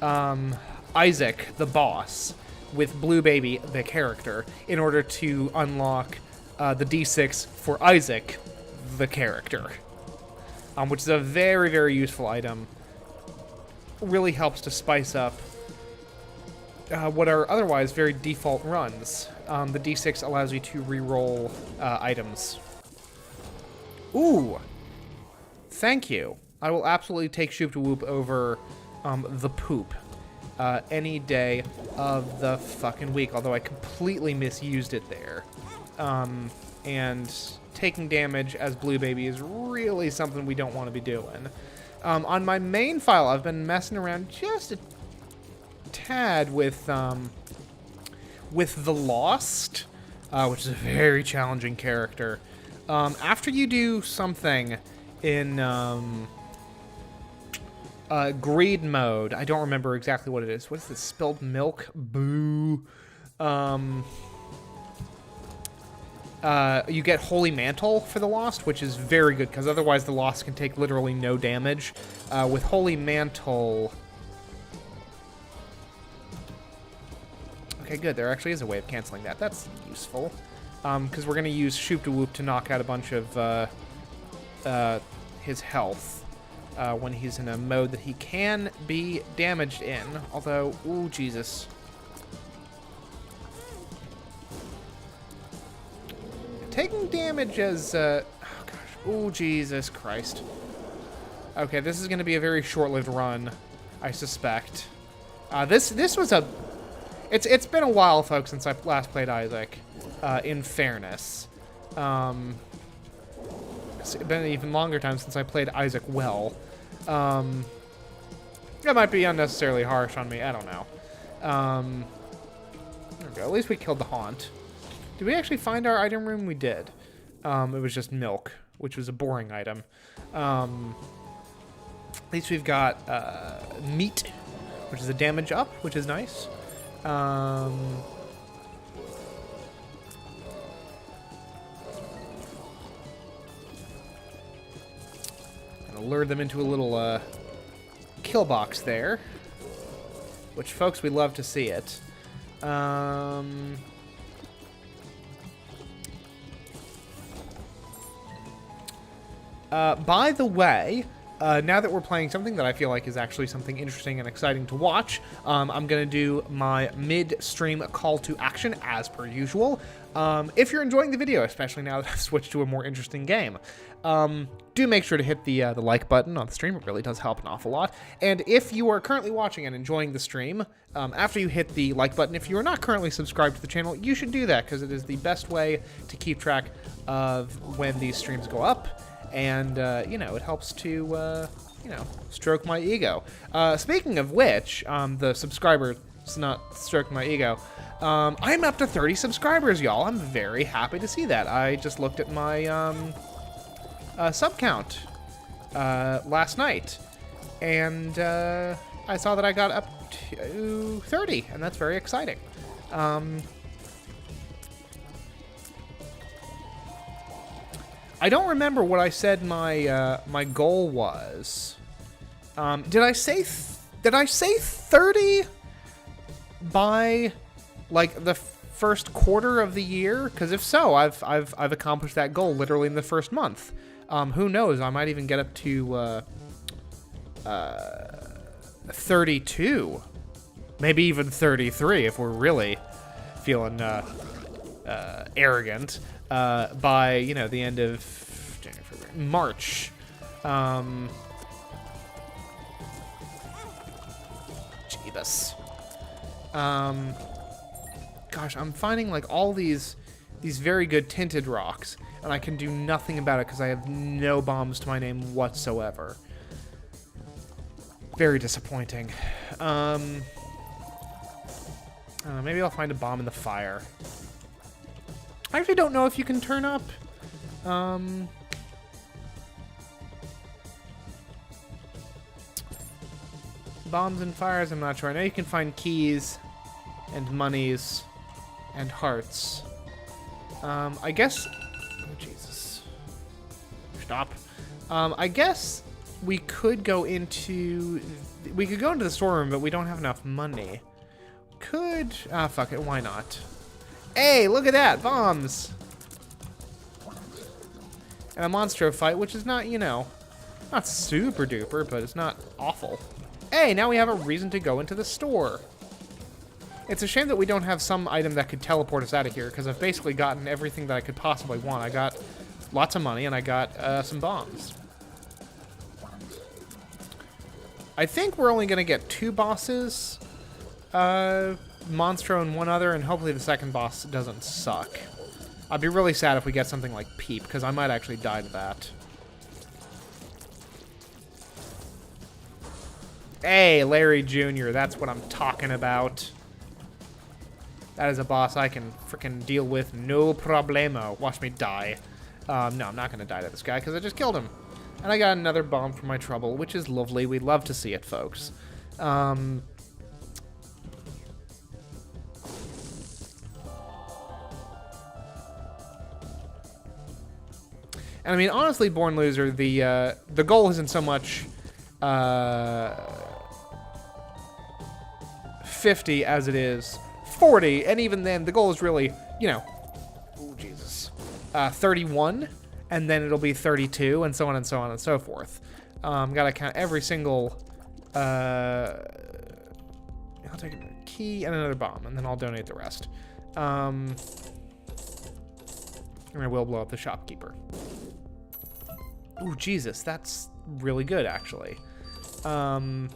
Speaker 1: Isaac, the boss, with Blue Baby, the character, in order to unlock the D6 for Isaac, the character. Which is a very, very useful item. Really helps to spice up what are otherwise very default runs. The D6 allows you to re-roll items. Ooh! Thank you. I will absolutely take Shoop to Whoop over the poop any day of the fucking week, although I completely misused it there. And taking damage as Blue Baby is really something we don't want to be doing. On my main file, I've been messing around just a tad with the Lost, which is a very challenging character. After you do something in greed mode, I don't remember exactly what it is. What is this? Spilled milk? Boo. you get Holy Mantle for the Lost, which is very good, because otherwise the Lost can take literally no damage. With Holy Mantle... Okay, good. There actually is a way of canceling that. That's useful. Because we're going to use Shoop-de-Whoop to knock out a bunch of his health when he's in a mode that he can be damaged in. Although, ooh, Jesus. Taking damage as, oh gosh, ooh, Jesus Christ. Okay, this is going to be a very short-lived run, I suspect. This was a... It's been a while, folks, since I last played Isaac, in fairness. It's been an even longer time since I played Isaac well. That might be unnecessarily harsh on me, I don't know. There we go, at least we killed the Haunt. Did we actually find our item room? We did. It was just milk, which was a boring item. At least we've got meat, which is a damage up, which is nice. Gonna lure them into a little kill box there, which, folks, we love to see it. By the way, now that we're playing something that I feel like is actually something interesting and exciting to watch, I'm going to do my mid-stream call to action as per usual. If you're enjoying the video, especially now that I've switched to a more interesting game, do make sure to hit the like button on the stream. It really does help an awful lot. And if you are currently watching and enjoying the stream, after you hit the like button, if you are not currently subscribed to the channel, you should do that, because it is the best way to keep track of when these streams go up. And, you know, it helps to, you know, stroke my ego. Speaking of which, the subscribers not stroke my ego. I'm up to 30 subscribers, y'all. I'm very happy to see that. I just looked at my, sub count, last night. And, I saw that I got up to 30, and that's very exciting. I don't remember what I said my my goal was. Did I say 30 by like the first quarter of the year? Because if so, I've accomplished that goal literally in the first month. Who knows? I might even get up to 32, maybe even 33 if we're really feeling arrogant. By, you know, the end of January, February, March. Jeebus. Gosh, I'm finding, like, all these very good tinted rocks, and I can do nothing about it because I have no bombs to my name whatsoever. Very disappointing. Maybe I'll find a bomb in the fire. I actually don't know if you can turn up, bombs and fires, I'm not sure. I know you can find keys and monies and hearts. I guess, oh Jesus, stop. I guess we could go into the storeroom, but we don't have enough money. Fuck it, why not? Hey, look at that! Bombs! And a monstro fight, which is not, you know, not super duper, but it's not awful. Hey, now we have a reason to go into the store. It's a shame that we don't have some item that could teleport us out of here, because I've basically gotten everything that I could possibly want. I got lots of money, and I got some bombs. I think we're only going to get 2 bosses. Monstro and one other, and hopefully the second boss doesn't suck. I'd be really sad if we get something like Peep, because I might actually die to that. Hey, Larry Jr., that's what I'm talking about. That is a boss I can frickin' deal with, no problemo. Watch me die. No, I'm not gonna die to this guy, because I just killed him. And I got another bomb for my trouble, which is lovely. We love to see it, folks. And I mean, honestly, Born Loser, the goal isn't so much 50 as it is 40, and even then, the goal is really, you know, oh Jesus, 31, and then it'll be 32, and so on and so on and so forth. Gotta count every single. I'll take a key and another bomb, and then I'll donate the rest. And I will blow up the shopkeeper. Ooh, Jesus, that's really good, actually. I mean,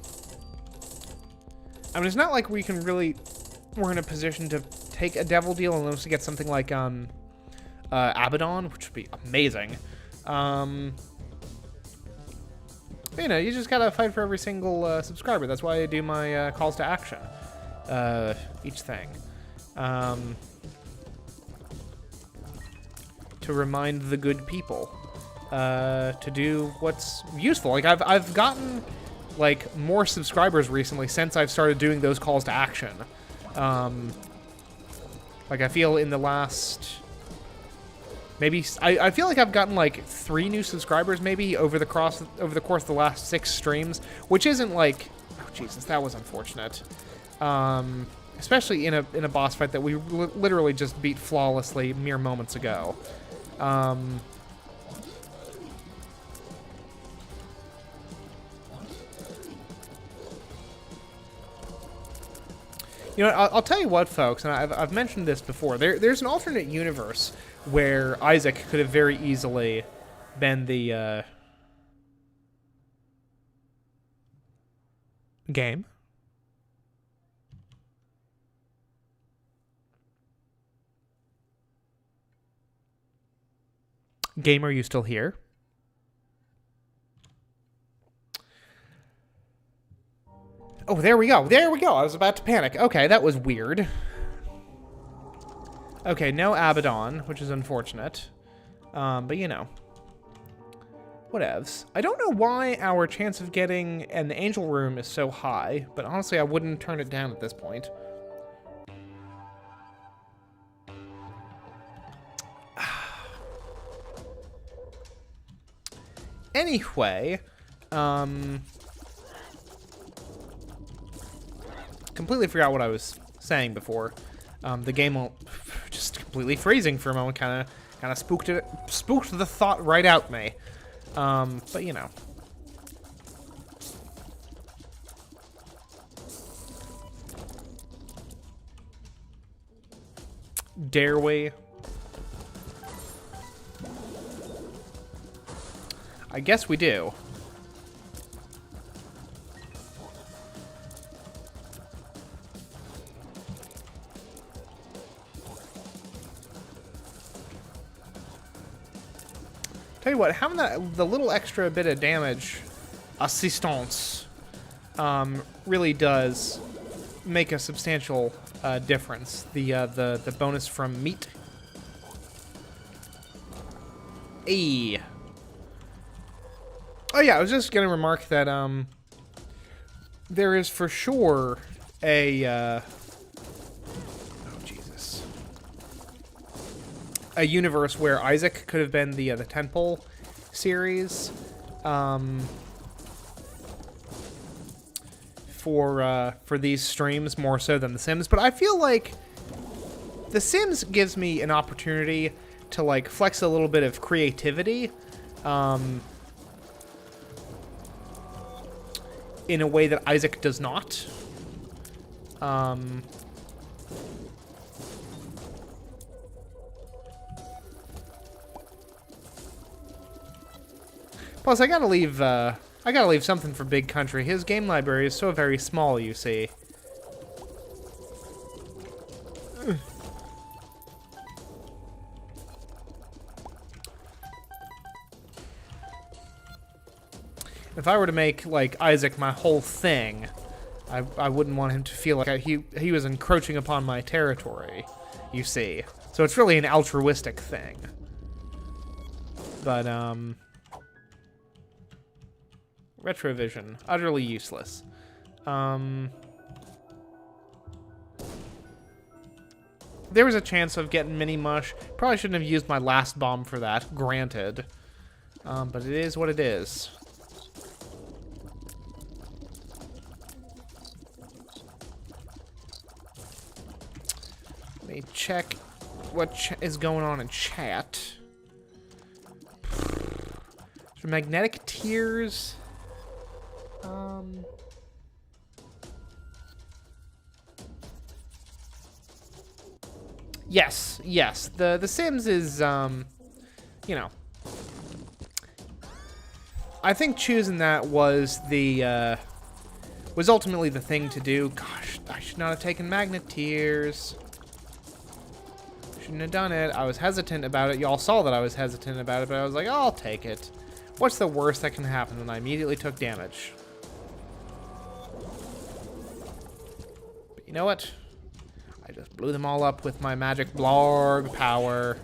Speaker 1: it's not like we're in a position to take a devil deal unless we get something like, Abaddon, which would be amazing. But, you know, you just gotta fight for every single, subscriber. That's why I do my, calls to action. Each thing. To remind the good people. To do what's useful. Like, I've gotten, like, more subscribers recently since I've started doing those calls to action. Like, I feel in the last... Maybe... I feel like I've gotten, like, 3 new subscribers, maybe, over the course of the last 6 streams, which isn't, like... Oh, Jesus, that was unfortunate. Especially in a boss fight that we literally just beat flawlessly mere moments ago. You know, I'll tell you what, folks, and I've mentioned this before. There's an alternate universe where Isaac could have very easily been the game. Game, are you still here? Oh, there we go. There we go. I was about to panic. Okay, that was weird. Okay, no Abaddon, which is unfortunate. But, you know. Whatevs. I don't know why our chance of getting an angel room is so high, but honestly, I wouldn't turn it down at this point. Anyway, completely forgot what I was saying before. The game will just completely freezing for a moment, kind of spooked the thought right out me. But you know. Dare we? I guess we do. Tell you what, having the little extra bit of damage assistance really does make a substantial difference. The bonus from meat. Hey. Oh yeah, I was just gonna remark that there is for sure a oh Jesus, a universe where Isaac could have been the Temple series for these streams more so than The Sims, but I feel like The Sims gives me an opportunity to like flex a little bit of creativity. In a way that Isaac does not. Plus, I gotta leave something for Big Country. His game library is so very small, you see. If I were to make, like, Isaac my whole thing, I wouldn't want him to feel like he was encroaching upon my territory, you see. So it's really an altruistic thing. But, Retrovision, utterly useless. There was a chance of getting Mini Mush. Probably shouldn't have used my last bomb for that, granted. But it is what it is. Let me check what is going on in chat. So magnetic tears. Yes, yes. The Sims is, you know. I think choosing that was the, was ultimately the thing to do. Gosh, I should not have taken magnet tears. Shouldn't have done it. I was hesitant about it. Y'all saw that I was hesitant about it, but I was like, oh, I'll take it. What's the worst that can happen? And I immediately took damage. But you know what? I just blew them all up with my magic blarg power.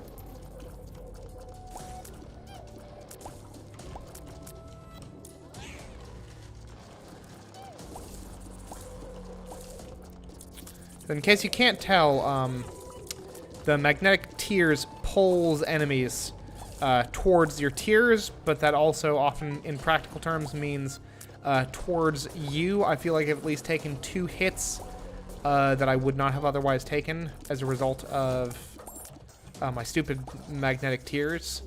Speaker 1: In case you can't tell, the magnetic tears pulls enemies towards your tears, but that also often, in practical terms, means towards you. I feel like I've at least taken 2 hits that I would not have otherwise taken as a result of my stupid magnetic tears,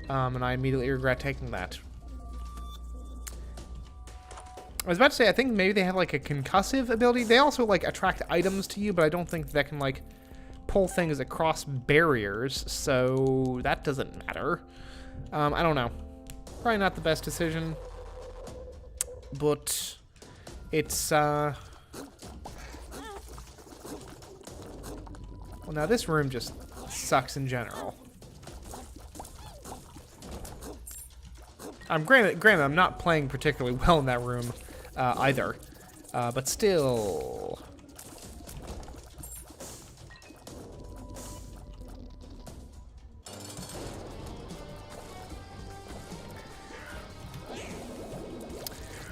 Speaker 1: and I immediately regret taking that. I was about to say, I think maybe they have like a concussive ability. They also like attract items to you, but I don't think that can like pull things across barriers, so that doesn't matter. I don't know. Probably not the best decision, but it's, well, now this room just sucks in general. Granted, I'm not playing particularly well in that room either, but still.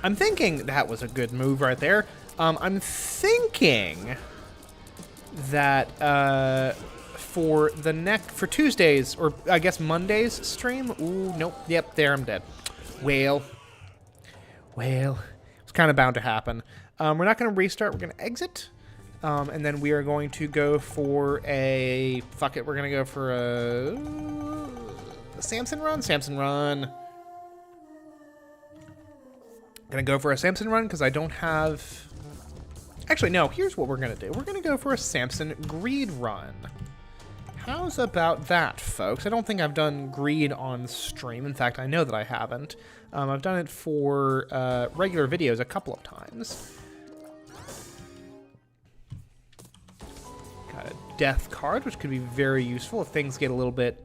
Speaker 1: I'm thinking that was a good move right there. I'm thinking that for Tuesdays, or I guess Monday's stream. Ooh, nope. Yep, there I'm dead. Well, it's kind of bound to happen. We're not going to restart. We're going to exit, and then we are going to go for a fuck it. We're going to go for a Samson run. Samson run. Gonna go for a Samson run because I don't have. Actually, no. Here's what we're gonna do. We're gonna go for a Samson greed run. How's about that, folks? I don't think I've done greed on stream. In fact, I know that I haven't. I've done it for regular videos a couple of times. Got a death card, which could be very useful if things get a little bit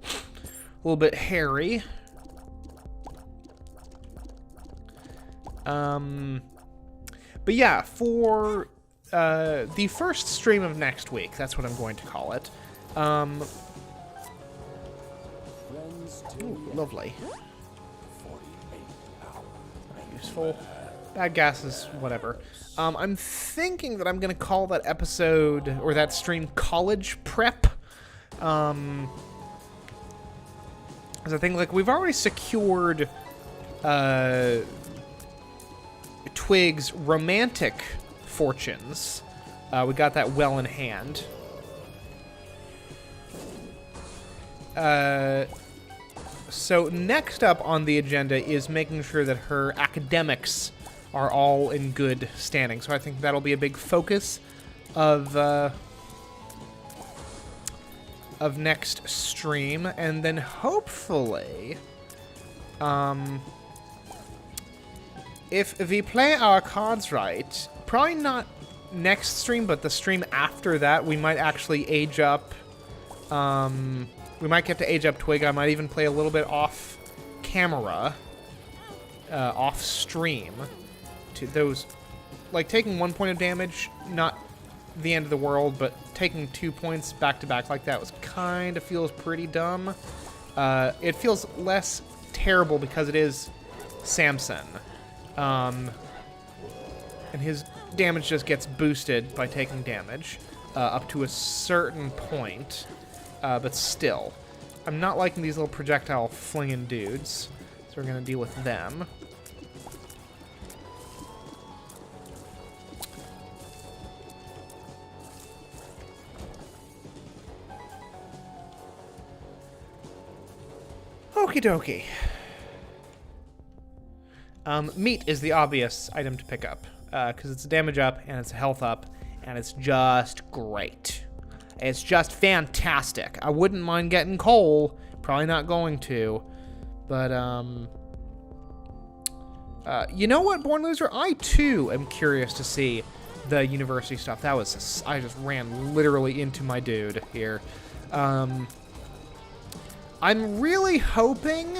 Speaker 1: hairy. But yeah, for the first stream of next week, that's what I'm going to call it. Ooh, lovely. Useful. Bad gases, whatever. I'm thinking that I'm going to call that episode, or that stream, College Prep. Because I think, like, we've already secured Twig's romantic fortunes. We got that well in hand. So next up on the agenda is making sure that her academics are all in good standing. So I think that'll be a big focus of next stream, and then hopefully, if we play our cards right, probably not next stream, but the stream after that, we might actually age up. We might get to age up Twig. I might even play a little bit off camera, off stream, to those, like taking 1 point of damage, not the end of the world, but taking 2 points back to back like that was kind of feels pretty dumb. It feels less terrible because it is Samson. And his damage just gets boosted by taking damage up to a certain point, but still. I'm not liking these little projectile flinging dudes, so we're going to deal with them. Okie dokie. Meat is the obvious item to pick up, because it's a damage up, and it's a health up, and it's just great. It's just fantastic. I wouldn't mind getting coal. Probably not going to. But, you know what, Born Loser? I, too, am curious to see the university stuff. That was... I just ran literally into my dude here. I'm really hoping...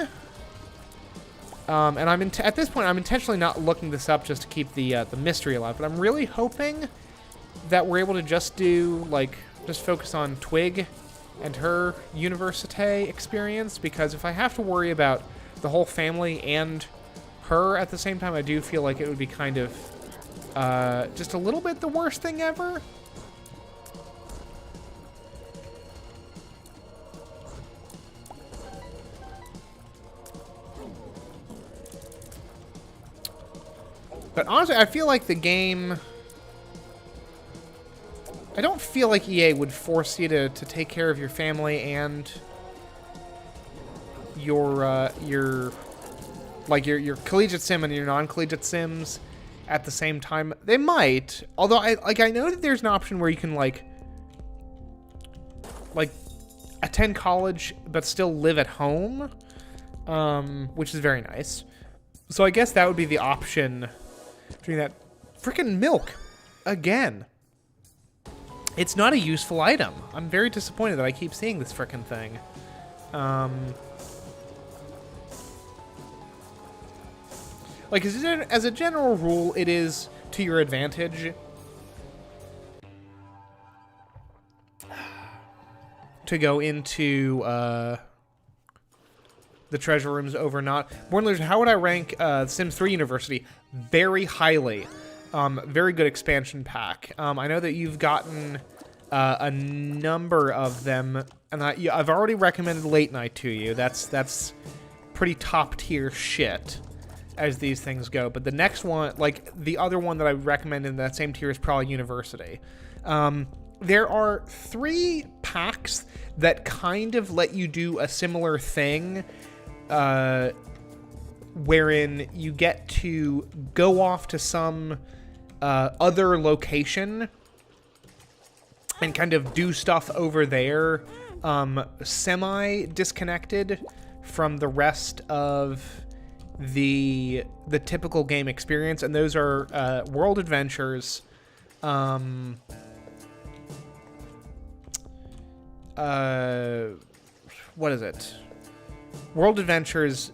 Speaker 1: and at this point, I'm intentionally not looking this up just to keep the mystery alive, but I'm really hoping that we're able to just do, like, just focus on Twig and her université experience, because if I have to worry about the whole family and her at the same time, I do feel like it would be kind of just a little bit the worst thing ever. But honestly, I feel like the game... I don't feel like EA would force you to take care of your family and your collegiate sim and your non-collegiate sims at the same time. They might, although I know that there's an option where you can like attend college but still live at home, which is very nice. So I guess that would be the option. Doing that. Frickin' milk again. It's not a useful item. I'm very disappointed that I keep seeing this frickin' thing. Like, as a general rule, it is to your advantage to go into the treasure rooms over not. Born Losers, how would I rank Sims 3 University? Very highly. Very good expansion pack. I know that you've gotten a number of them, and I've already recommended Late Night to you. That's pretty top tier shit as these things go. But the next one, like the other one that I recommend in that same tier, is probably University. There are 3 packs that kind of let you do a similar thing, wherein you get to go off to some other location and kind of do stuff over there, semi-disconnected from the rest of the typical game experience, and those are World Adventures, what is it? World Adventures,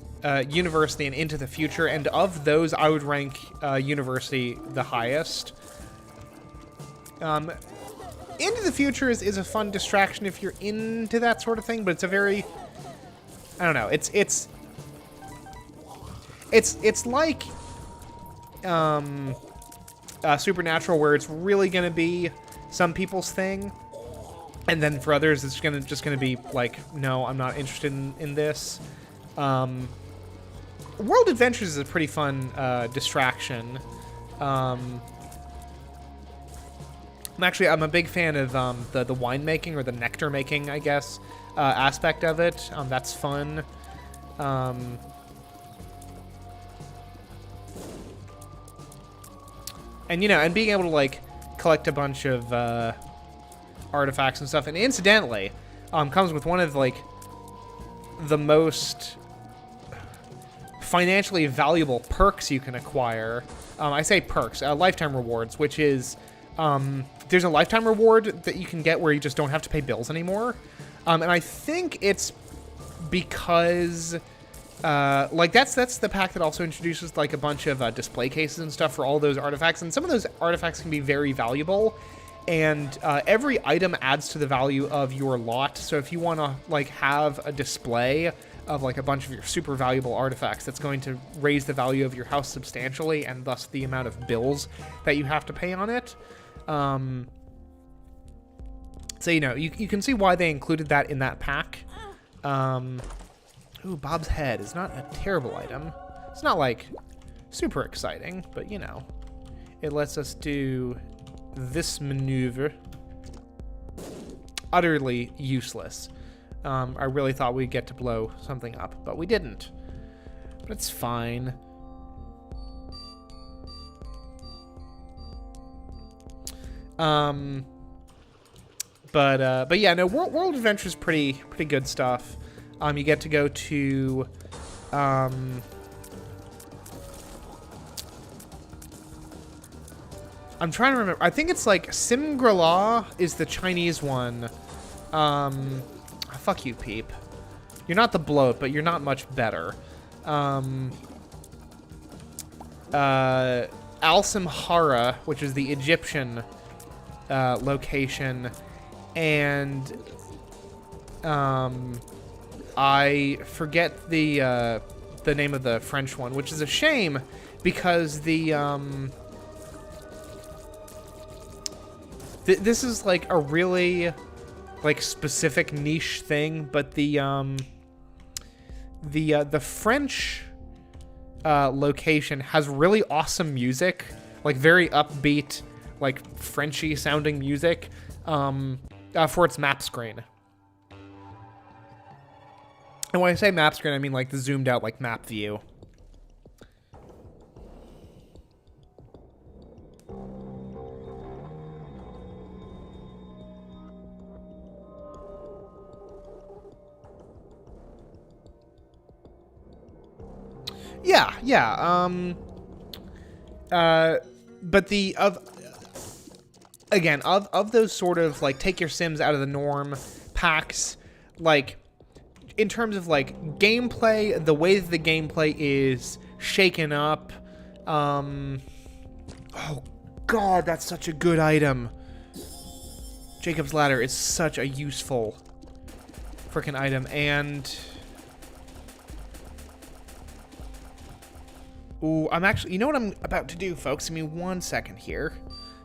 Speaker 1: University, and Into the Future, and of those, I would rank University the highest. Into the Future is a fun distraction if you're into that sort of thing, but it's a very, I don't know, it's like Supernatural, where it's really gonna be some people's thing, and then for others it's just gonna be like, no, I'm not interested in this. World Adventures is a pretty fun distraction. I'm a big fan of the winemaking, or the nectar making, I guess, aspect of it. That's fun. And, you know, and being able to, like, collect a bunch of artifacts and stuff. And incidentally, comes with one of, like, the most financially valuable perks you can acquire. I say perks, lifetime rewards, which is, there's a lifetime reward that you can get where you just don't have to pay bills anymore. And I think it's because, like, that's the pack that also introduces, like, a bunch of display cases and stuff for all those artifacts. And some of those artifacts can be very valuable. And every item adds to the value of your lot. So if you want to, like, have a display of, like, a bunch of your super valuable artifacts, that's going to raise the value of your house substantially, and thus the amount of bills that you have to pay on it. So, you know, you can see why they included that in that pack. Ooh, Bob's head is not a terrible item. It's not, like, super exciting, but, you know. It lets us do this maneuver. Utterly useless. I really thought we'd get to blow something up, but we didn't. But it's fine. But yeah, no, World Adventure is pretty good stuff. You get to go to, I'm trying to remember. I think it's like Simgrala is the Chinese one. Fuck you, Peep. You're not the bloat, but you're not much better. Al-Simhara, which is the Egyptian location, and I forget the name of the French one, which is a shame because this is like a really like specific niche thing, but the French location has really awesome music, like very upbeat, like Frenchy sounding music, for its map screen. And when I say map screen, I mean like the zoomed out like map view. Yeah. But of those sort of like take your Sims out of the norm packs, like in terms of like gameplay, the way that the gameplay is shaken up, oh god, that's such a good item. Jacob's Ladder is such a useful freaking item, and ooh, I'm actually, you know what I'm about to do, folks? Give me 1 second here.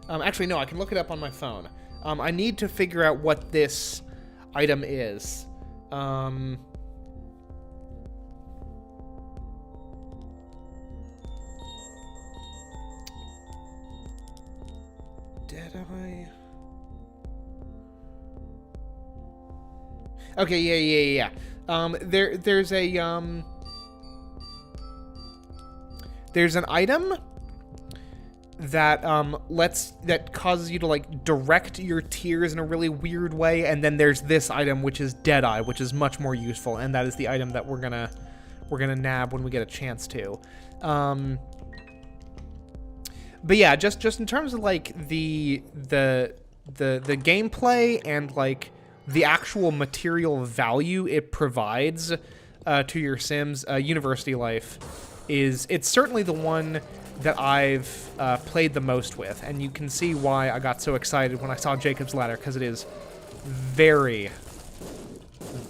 Speaker 1: Actually, no, I can look it up on my phone. I need to figure out what this item is. Did I? Okay, yeah. There's an item that that causes you to like direct your tears in a really weird way, and then there's this item which is Deadeye, which is much more useful, and that is the item that we're gonna nab when we get a chance to. But yeah, just in terms of like the gameplay and like the actual material value it provides to your Sims, University Life it's certainly the one that I've played the most with, and you can see why I got so excited when I saw Jacob's Ladder, because it is very,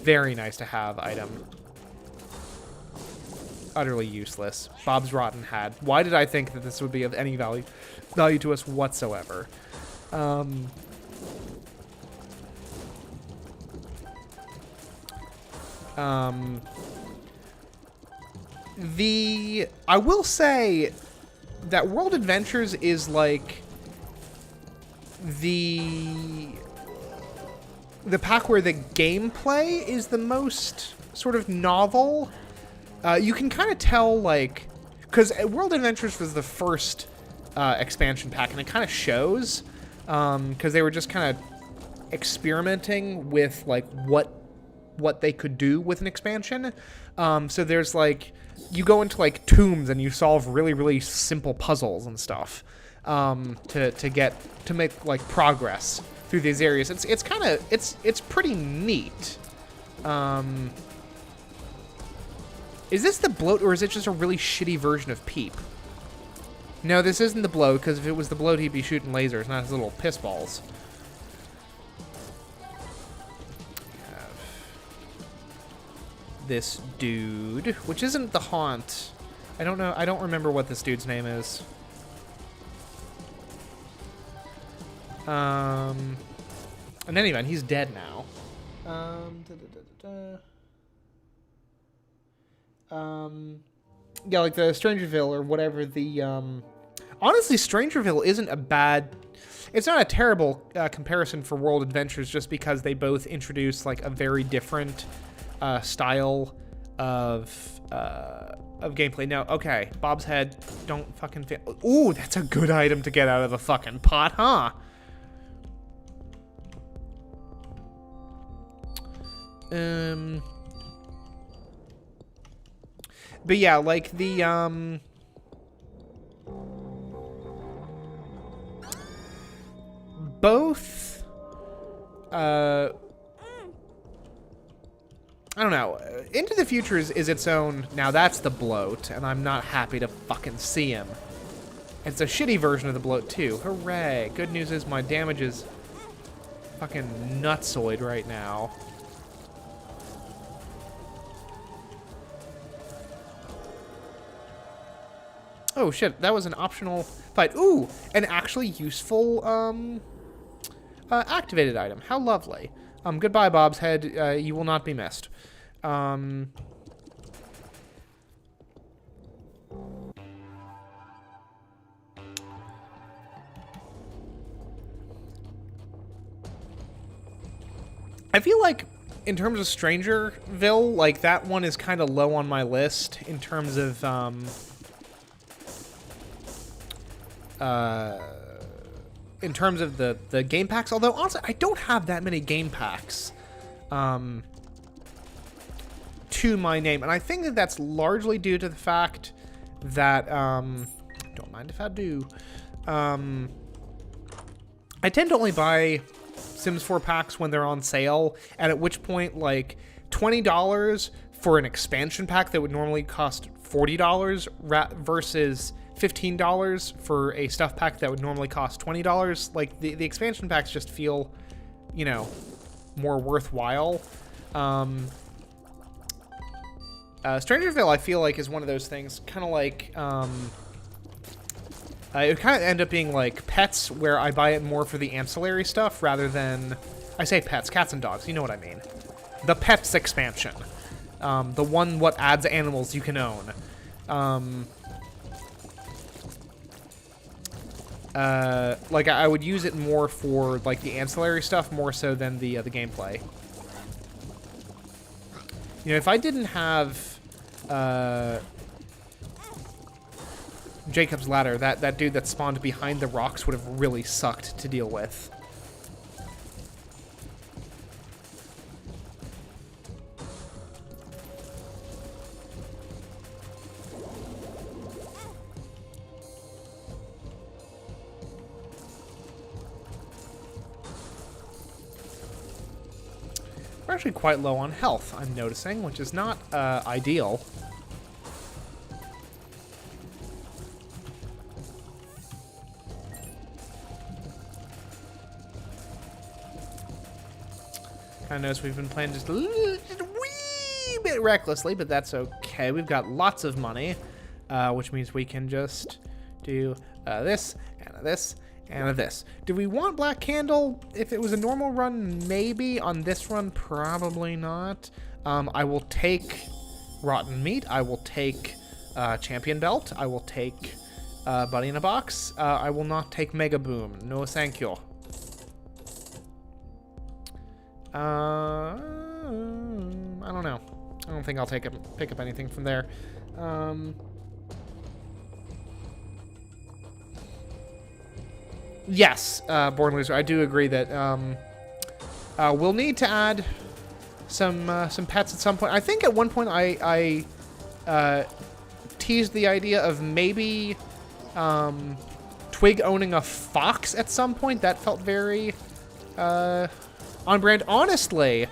Speaker 1: very nice to have item. Utterly useless. Bob's Rotten Hat. Why did I think that this would be of any value to us whatsoever? I will say that World Adventures is like the pack where the gameplay is the most sort of novel. You can kind of tell, like, because World Adventures was the first expansion pack, and it kind of shows, because they were just kind of experimenting with like what they could do with an expansion. So there's like, you go into like tombs and you solve really, really simple puzzles and stuff to make like progress through these areas. It's kind of it's pretty neat. Is this the bloat, or is it just a really shitty version of Peep? No, this isn't the bloat, because if it was the bloat, he'd be shooting lasers, not his little piss balls. This dude, which isn't the Haunt. I don't know. I don't remember what this dude's name is. In any event, he's dead now. Yeah, like the Strangerville or whatever the, honestly, Strangerville isn't a bad, it's not a terrible comparison for World Adventures just because they both introduce, like, a very different style of gameplay. No, okay, Bob's head, don't fucking fail. Ooh, that's a good item to get out of the fucking pot, huh? But yeah, like the, both, I don't know. Into the Future is its own. Now that's the bloat, and I'm not happy to fucking see him. It's a shitty version of the bloat too. Hooray! Good news is my damage is fucking nutsoid right now. Oh shit! That was an optional fight. Ooh, an actually useful activated item. How lovely. Goodbye, Bob's head. You will not be missed. I feel like, in terms of Strangerville, like, that one is kind of low on my list in terms of, the game packs, although honestly, I don't have that many game packs to my name, and I think that that's largely due to the fact that, don't mind if I do, I tend to only buy Sims 4 packs when they're on sale, and at which point, like, $20 for an expansion pack that would normally cost $40 versus $15 for a stuff pack that would normally cost $20. Like, the expansion packs just feel, you know, more worthwhile. Strangerville, I feel like, is one of those things, kind of like, it would kind of end up being like Pets, where I buy it more for the ancillary stuff rather than, I say pets, cats and dogs, you know what I mean. The Pets expansion. The one what adds animals you can own. Like, I would use it more for, like, the ancillary stuff more so than the gameplay. You know, if I didn't have, Jacob's Ladder, that dude that spawned behind the rocks would have really sucked to deal with. We're actually quite low on health, I'm noticing, which is not ideal. I notice we've been playing just a wee bit recklessly, but that's okay. We've got lots of money, which means we can just do this, and this, and this. Do we want Black Candle? If it was a normal run, maybe. On this run, probably not. I will take Rotten Meat. I will take Champion Belt. I will take Buddy in a Box. I will not take Mega Boom. No thank you. I don't know. I don't think I'll pick up anything from there. Yes, Born Loser. I do agree that we'll need to add some pets at some point. I think at one point I teased the idea of maybe Twig owning a fox at some point. That felt very on brand. Honestly,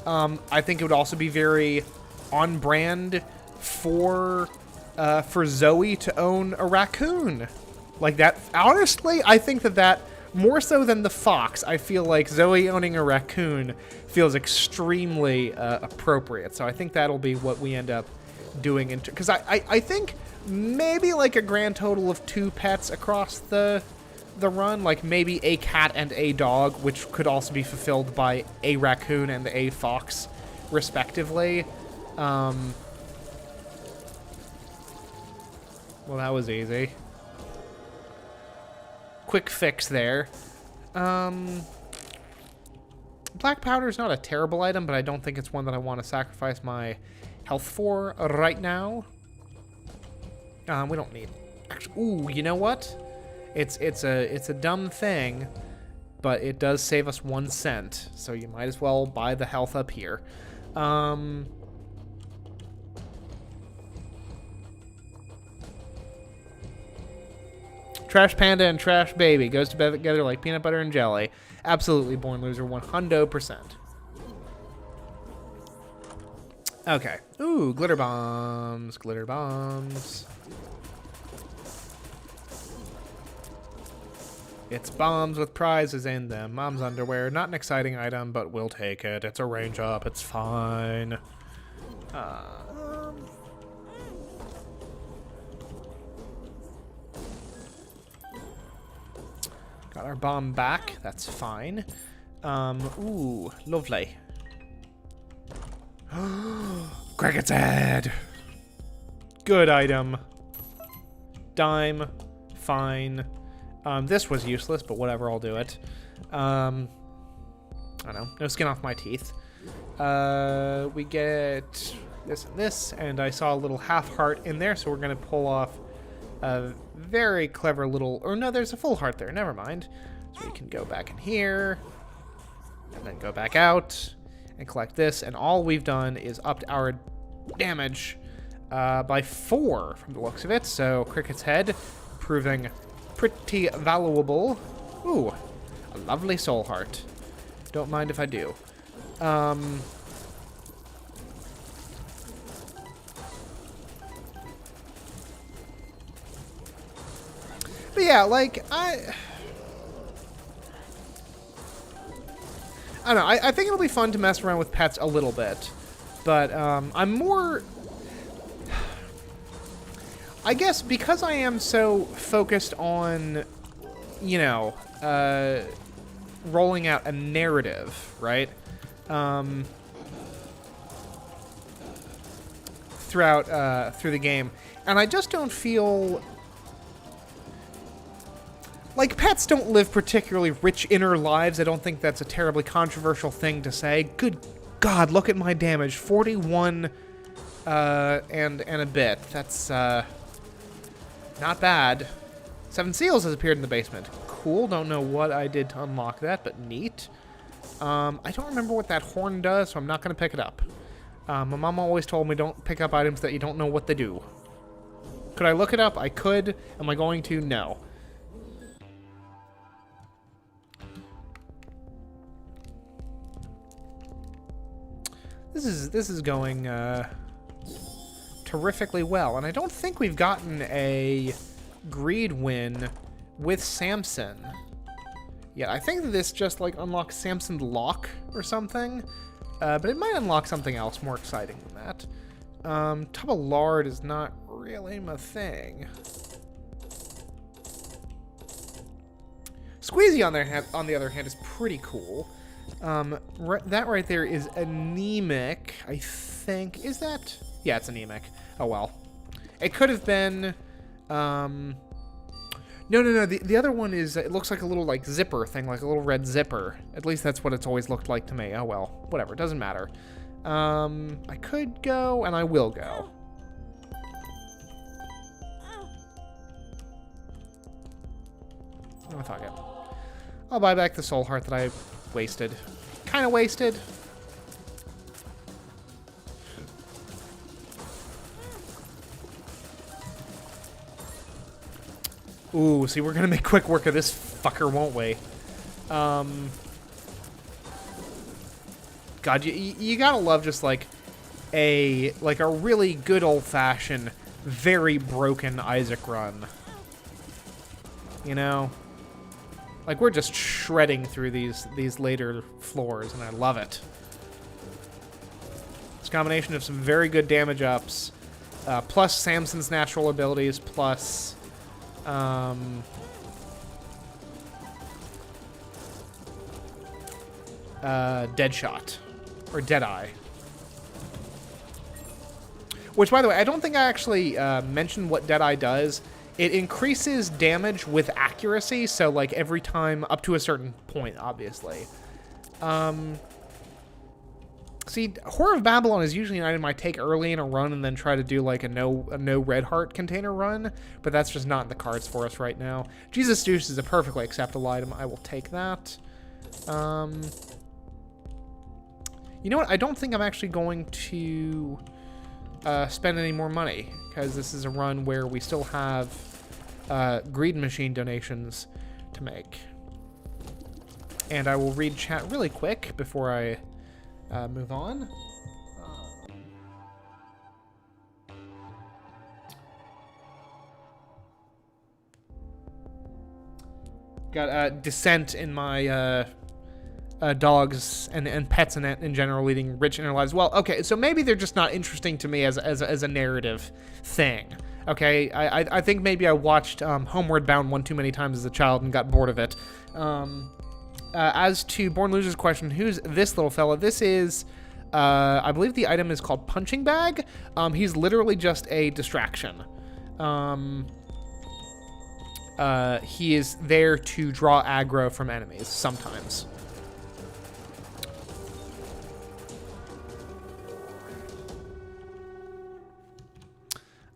Speaker 1: I think it would also be very on brand for Zoe to own a raccoon. Like that, honestly, I think that more so than the fox, I feel like Zoe owning a raccoon feels extremely appropriate. So I think that'll be what we end up doing. Because I think maybe like a grand total of 2 pets across the run, like maybe a cat and a dog, which could also be fulfilled by a raccoon and a fox, respectively. Well, that was easy. Quick fix there. Black powder is not a terrible item, but I don't think it's one that I want to sacrifice my health for right now. We don't need. Actually, ooh, you know what? It's a dumb thing, but it does save us 1 cent, so you might as well buy the health up here. Trash Panda and Trash Baby goes to bed together like peanut butter and jelly. Absolutely, Born Loser, 100%. Okay. Ooh, glitter bombs, glitter bombs. It's bombs with prizes in them. Mom's underwear, not an exciting item, but we'll take it. It's a range up, it's fine. Got our bomb back. That's fine. Ooh, lovely. Cricket's head. Good item. Dime. Fine. This was useless, but whatever, I'll do it. I don't know. No skin off my teeth. We get this and this, and I saw a little half heart in there, so we're going to pull off a very clever little... Or no, there's a full heart there. Never mind. So we can go back in here, and then go back out, and collect this, and all we've done is upped our damage by 4 from the looks of it. So Cricket's head proving pretty valuable. Ooh, a lovely soul heart. Don't mind if I do. But yeah, like, I don't know. I think it'll be fun to mess around with pets a little bit. But I'm more... I guess because I am so focused on, you know, rolling out a narrative, right? Through the game. And I just don't feel... Like, pets don't live particularly rich inner lives. I don't think that's a terribly controversial thing to say. Good God, look at my damage. 41 and a bit. That's not bad. 7 seals has appeared in the basement. Cool, don't know what I did to unlock that, but neat. I don't remember what that horn does, so I'm not going to pick it up. My mom always told me don't pick up items that you don't know what they do. Could I look it up? I could. Am I going to? No. This is going terrifically well, and I don't think we've gotten a greed win with Samson. Yeah, I think this just like unlocks Samson's lock or something, but it might unlock something else more exciting than that. Tub of lard is not really my thing. Squeezy on the other hand is pretty cool. That right there is anemic, I think. Is that? Yeah, it's anemic. Oh, well. It could have been, No. The other one is, it looks like a little, like, zipper thing, like a little red zipper. At least that's what it's always looked like to me. Oh, well. Whatever. It doesn't matter. I could go, and I will go. Oh, fuck it. I'll buy back the soul heart that I wasted. Kind of wasted. Ooh, see, we're gonna make quick work of this fucker, won't we? God, you gotta love just like a really good old-fashioned, very broken Isaac run. You know? Like, we're just shredding through these later floors, and I love it. It's a combination of some very good damage ups, plus Samson's natural abilities, plus... Deadshot. Or Deadeye. Which, by the way, I don't think I actually mentioned what Deadeye does. It increases damage with accuracy, so, like, every time up to a certain point, obviously. See, Horror of Babylon is usually an item I take early in a run and then try to do, like, a no red heart container run, but that's just not in the cards for us right now. Jesus Deuce is a perfectly acceptable item. I will take that. You know what? I don't think I'm actually going to spend any more money, because this is a run where we still have Greed Machine donations to make. And I will read chat really quick before I move on. Got dissent in my dogs and pets in general leading rich inner lives. Well, okay, so maybe they're just not interesting to me as a narrative thing. Okay, I think maybe I watched Homeward Bound one too many times as a child and got bored of it. As to Born Loser's question, who's this little fella? This is, I believe the item is called Punching Bag. He's literally just a distraction. He is there to draw aggro from enemies sometimes.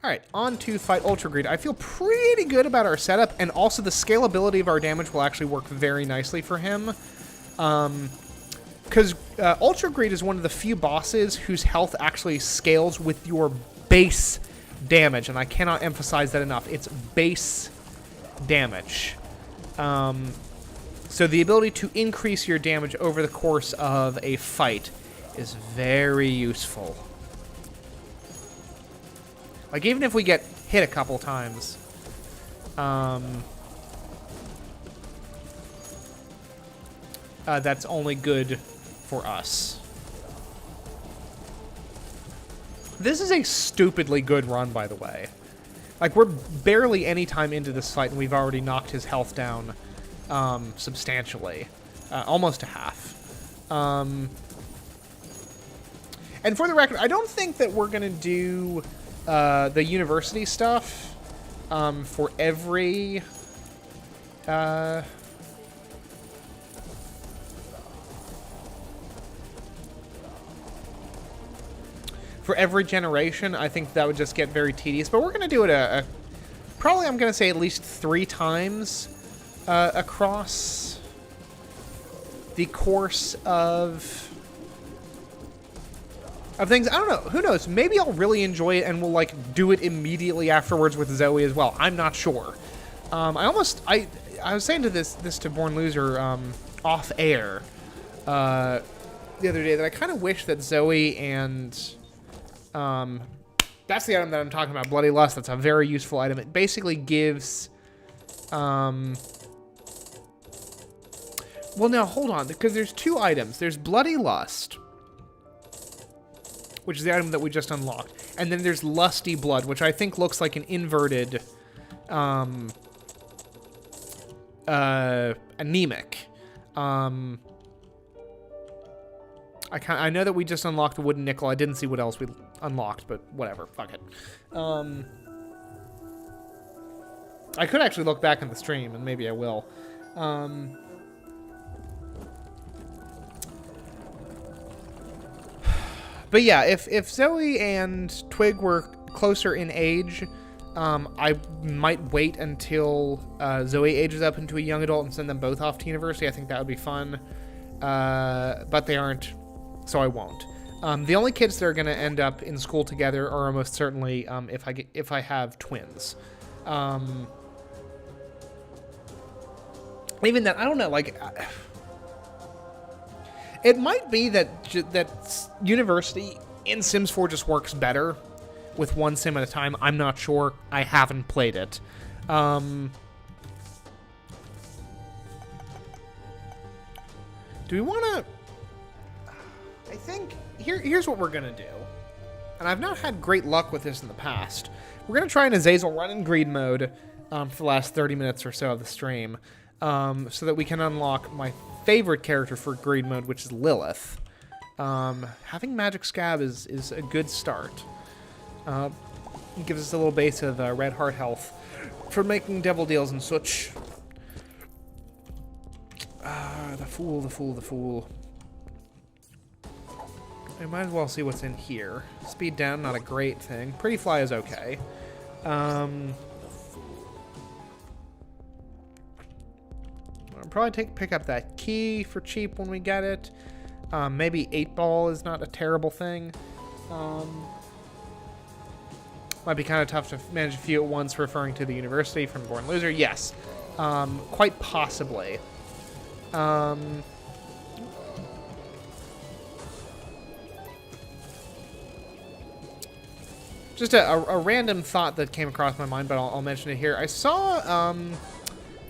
Speaker 1: All right, on to fight Ultra Greed. I feel pretty good about our setup, and also the scalability of our damage will actually work very nicely for him. Because Ultra Greed is one of the few bosses whose health actually scales with your base damage, and I cannot emphasize that enough. It's base damage. So the ability to increase your damage over the course of a fight is very useful. Like, even if we get hit a couple times, that's only good for us. This is a stupidly good run, by the way. Like, we're barely any time into this fight, and we've already knocked his health down substantially. Almost to half. And for the record, I don't think that we're going to do the university stuff for every generation. I think that would just get very tedious, but we're going to do it probably, I'm going to say, at least 3 times across the course of things. I don't know. Who knows? Maybe I'll really enjoy it and we'll, like, do it immediately afterwards with Zoe as well. I'm not sure. I was saying this to Born Loser off air the other day that I kind of wish that Zoe and that's the item that I'm talking about, Bloody Lust. That's a very useful item. It basically gives well, now hold on, because there's 2 items. There's Bloody Lust, which is the item that we just unlocked. And then there's Lusty Blood, which I think looks like an inverted anemic. I know that we just unlocked the wooden nickel. I didn't see what else we unlocked, but whatever. Fuck it. I could actually look back in the stream, and maybe I will. But yeah, if Zoe and Twig were closer in age, I might wait until Zoe ages up into a young adult and send them both off to university. I think that would be fun. But they aren't, so I won't. The only kids that are going to end up in school together are almost certainly if I have twins. Even then, I don't know, like... It might be that university in Sims 4 just works better with one sim at a time. I'm not sure. I haven't played it. Do we want to... I think... Here's what we're going to do. And I've not had great luck with this in the past. We're going to try an Azazel run in greed mode for the last 30 minutes or so of the stream. So that we can unlock my favorite character for greed mode, which is Lilith. Having Magic Scab is a good start. It gives us a little base of red heart health for making devil deals and such. The fool, the fool, the fool. I might as well see what's in here. Speed down, not a great thing. Pretty fly is okay. I'll probably pick up that key for cheap when we get it. Maybe 8-ball is not a terrible thing. Might be kind of tough to manage a few at once, referring to the university from Born Loser. Yes, quite possibly. Just a random thought that came across my mind, but I'll mention it here. I saw,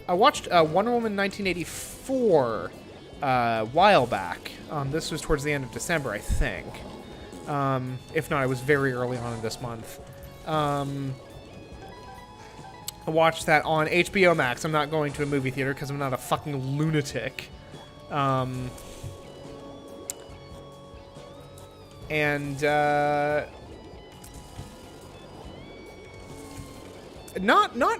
Speaker 1: I watched Wonder Woman 1984 a while back. This was towards the end of December, I think. If not, it was very early on in this month. I watched that on HBO Max. I'm not going to a movie theater because I'm not a fucking lunatic. Not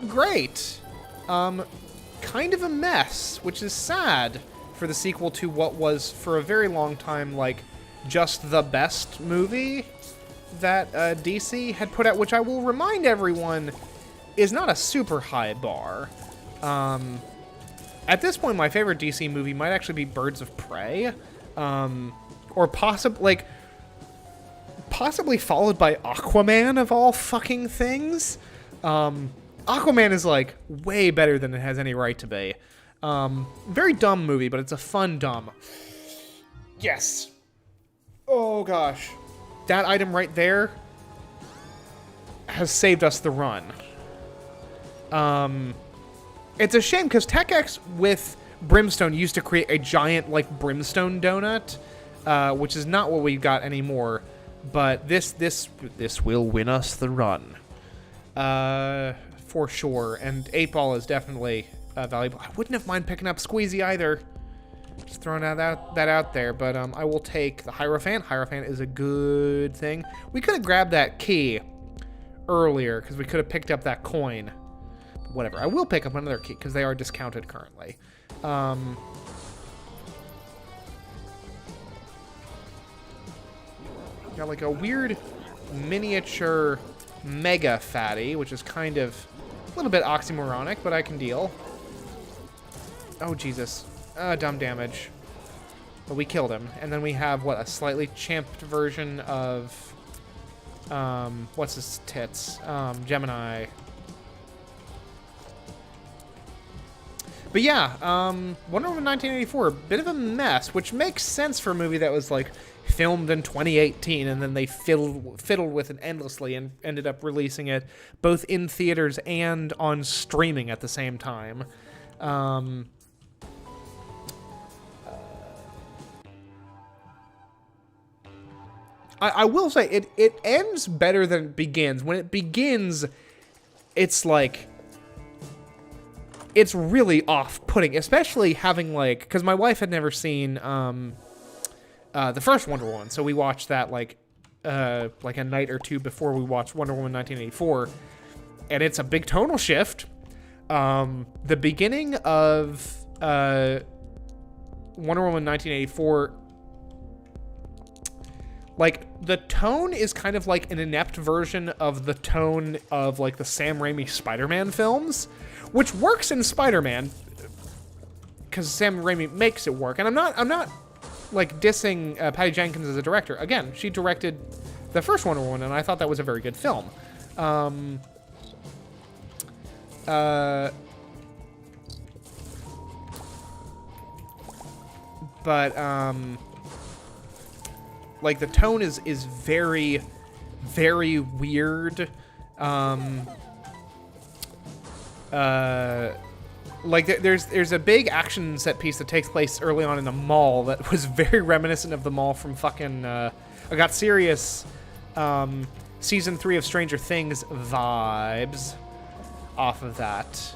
Speaker 1: great. Kind of a mess, which is sad for the sequel to what was for a very long time like just the best movie that DC had put out, which I will remind everyone is not a super high bar. At this point, my favorite DC movie might actually be Birds of Prey, or possibly followed by Aquaman of all fucking things. Aquaman is like way better than it has any right to be. Very dumb movie, but it's a fun dumb. Yes. Oh gosh. That item right there has saved us the run. It's a shame because TechX with Brimstone used to create a giant like Brimstone donut, which is not what we've got anymore. But this will win us the run. For sure, and 8-ball is definitely valuable. I wouldn't have mind picking up Squeezy either. Just throwing that out there, but I will take the Hierophant. Hierophant is a good thing. We could have grabbed that key earlier because we could have picked up that coin. Whatever. I will pick up another key because they are discounted currently. Got like a weird miniature mega fatty, which is kind of a little bit oxymoronic, but I can deal. Oh, Jesus. Dumb damage. But we killed him. And then we have, what, a slightly champed version of, what's his tits? Gemini. But yeah, Wonder Woman 1984, a bit of a mess, which makes sense for a movie that was, like, filmed in 2018, and then they fiddled with it endlessly and ended up releasing it both in theaters and on streaming at the same time. I will say, it ends better than it begins. When it begins, it's like... It's really off-putting, especially having, like... Because my wife had never seen... the first Wonder Woman, so we watched that like a night or two before we watched Wonder Woman 1984, and it's a big tonal shift. The beginning of Wonder Woman 1984, like the tone is kind of like an inept version of the tone of like the Sam Raimi Spider-Man films, which works in Spider-Man because Sam Raimi makes it work, and I'm not like dissing Patty Jenkins as a director. Again, she directed the first Wonder Woman, and I thought that was a very good film. Like the tone is very, very weird. Like there's a big action set piece that takes place early on in a mall that was very reminiscent of the mall from fucking I Got Serious season 3 of Stranger Things vibes off of that.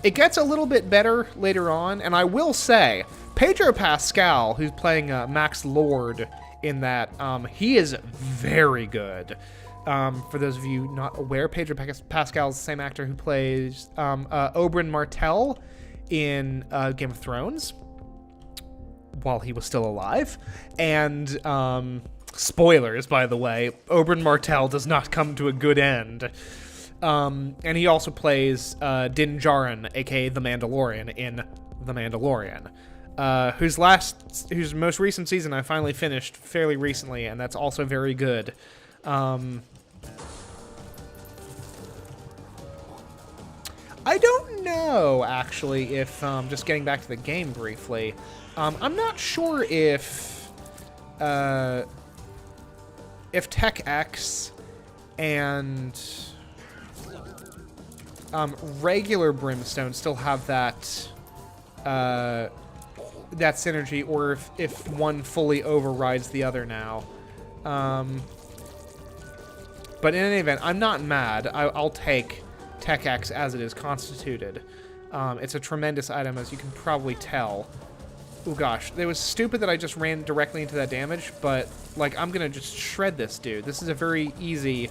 Speaker 1: It gets a little bit better later on, and I will say, Pedro Pascal, who's playing Max Lord in that, he is very good. For those of you not aware, Pedro Pascal is the same actor who plays Oberyn Martell in Game of Thrones while he was still alive. And spoilers, by the way, Oberyn Martell does not come to a good end. And he also plays Din Djarin, aka the Mandalorian, in The Mandalorian, whose most recent season I finally finished fairly recently, and that's also very good. I don't know, actually, if, just getting back to the game briefly, I'm not sure if Tech X and regular Brimstone still have that synergy, or if one fully overrides the other now. But in any event, I'm not mad. I'll take Tech X as it is constituted. It's a tremendous item, as you can probably tell. Oh gosh, it was stupid that I just ran directly into that damage, but like I'm gonna just shred this dude. This is a very easy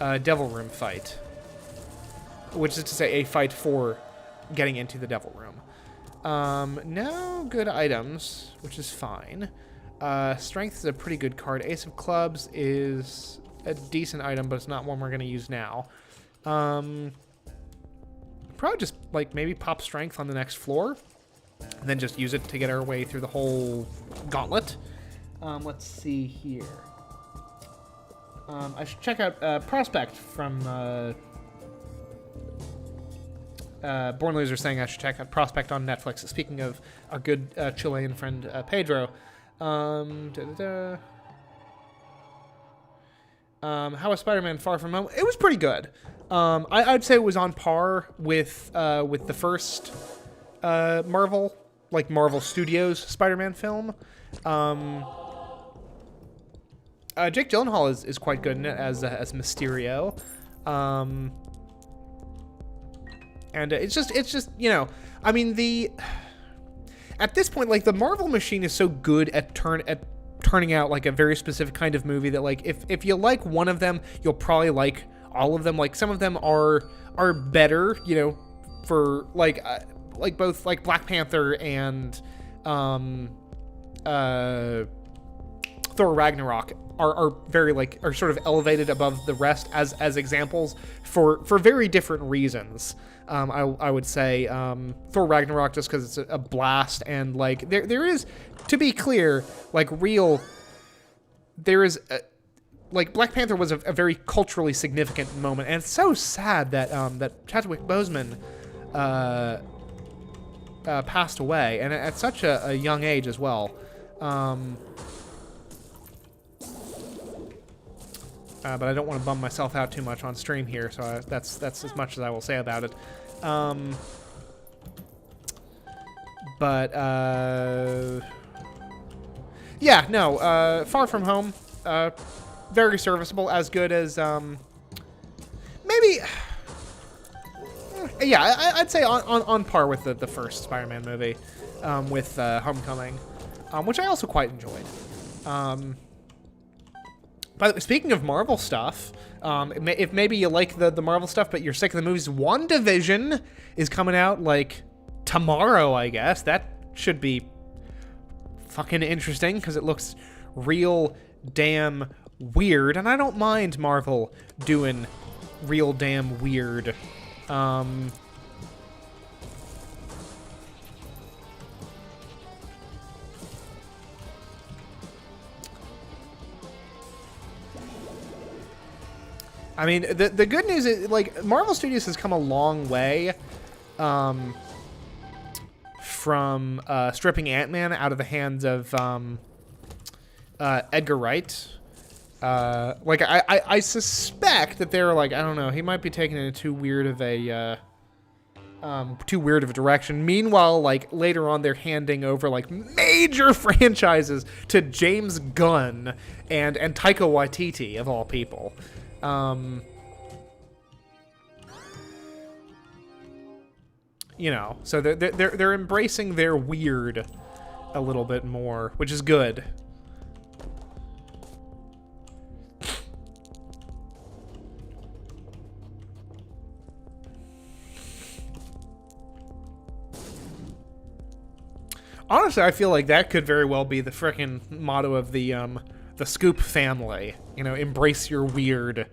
Speaker 1: Devil Room fight, which is to say a fight for getting into the Devil Room. No good items, which is fine. Strength is a pretty good card. Ace of Clubs is a decent item, but it's not one we're gonna use now. Probably just like maybe pop Strength on the next floor, and then just use it to get our way through the whole gauntlet. Let's see here. I should check out Prospect from Born Loser saying I should check out Prospect on Netflix. Speaking of our good Chilean friend Pedro. How was Spider-Man Far From Home? It was pretty good. I'd say it was on par with the first Marvel Studios Spider-Man film. Jake Gyllenhaal is quite good in it as Mysterio. And it's just I mean, at this point, like, the Marvel machine is so good at turning out like a very specific kind of movie that, like, if you like one of them, you'll probably like all of them. Like, some of them are better, for like both like Black Panther and Thor Ragnarok are very are sort of elevated above the rest as examples for very different reasons. I would say Thor Ragnarok just because it's a blast, and like there is, to be clear, like like Black Panther was a very culturally significant moment, and it's so sad that that Chadwick Boseman passed away, and at such a young age as well. But I don't want to bum myself out too much on stream here, so that's as much as I will say about it. Yeah, no, Far From Home, very serviceable, as good as, maybe, yeah, I'd say on par with the first Spider-Man movie, with Homecoming, which I also quite enjoyed. But speaking of Marvel stuff, if maybe you like the Marvel stuff, but you're sick of the movies, WandaVision is coming out, like, tomorrow, I guess. That should be fucking interesting, because it looks real damn weird, and I don't mind Marvel doing real damn weird. I mean, the good news is, like, Marvel Studios has come a long way from stripping Ant-Man out of the hands of Edgar Wright. Like, I suspect that they're like, I don't know, he might be taking it in too weird of a direction. Meanwhile, like, later on, they're handing over, like, major franchises to James Gunn and Taika Waititi, of all people. You know, so they're embracing their weird a little bit more, which is good. Honestly, I feel like that could very well be the frickin' motto of the Scoop family. You know, embrace your weird.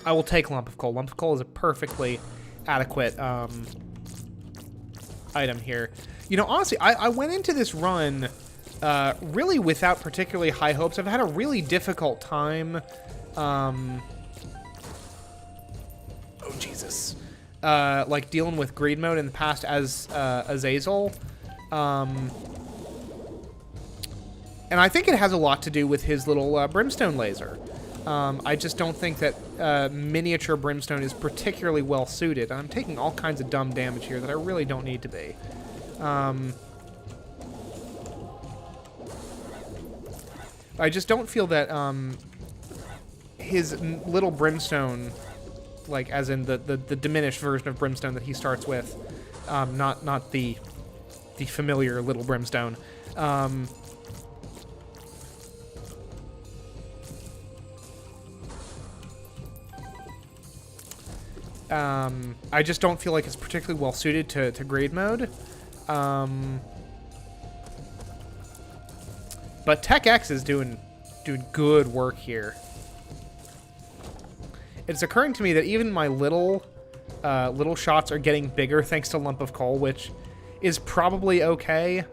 Speaker 1: I will take Lump of Coal. Lump of Coal is a perfectly adequate item here. You know, honestly, I went into this run really without particularly high hopes. I've had a really difficult time. Oh, Jesus. Like, dealing with greed mode in the past as Azazel. And I think it has a lot to do with his little brimstone laser. I just don't think that miniature brimstone is particularly well suited. I'm taking all kinds of dumb damage here that I really don't need to be. I just don't feel that his little brimstone, like as in the diminished version of brimstone that he starts with, not the familiar little brimstone. I just don't feel like it's particularly well suited to grade mode. But Tech X is doing good work here. It's occurring to me that even my little shots are getting bigger thanks to Lump of Coal, which is probably okay.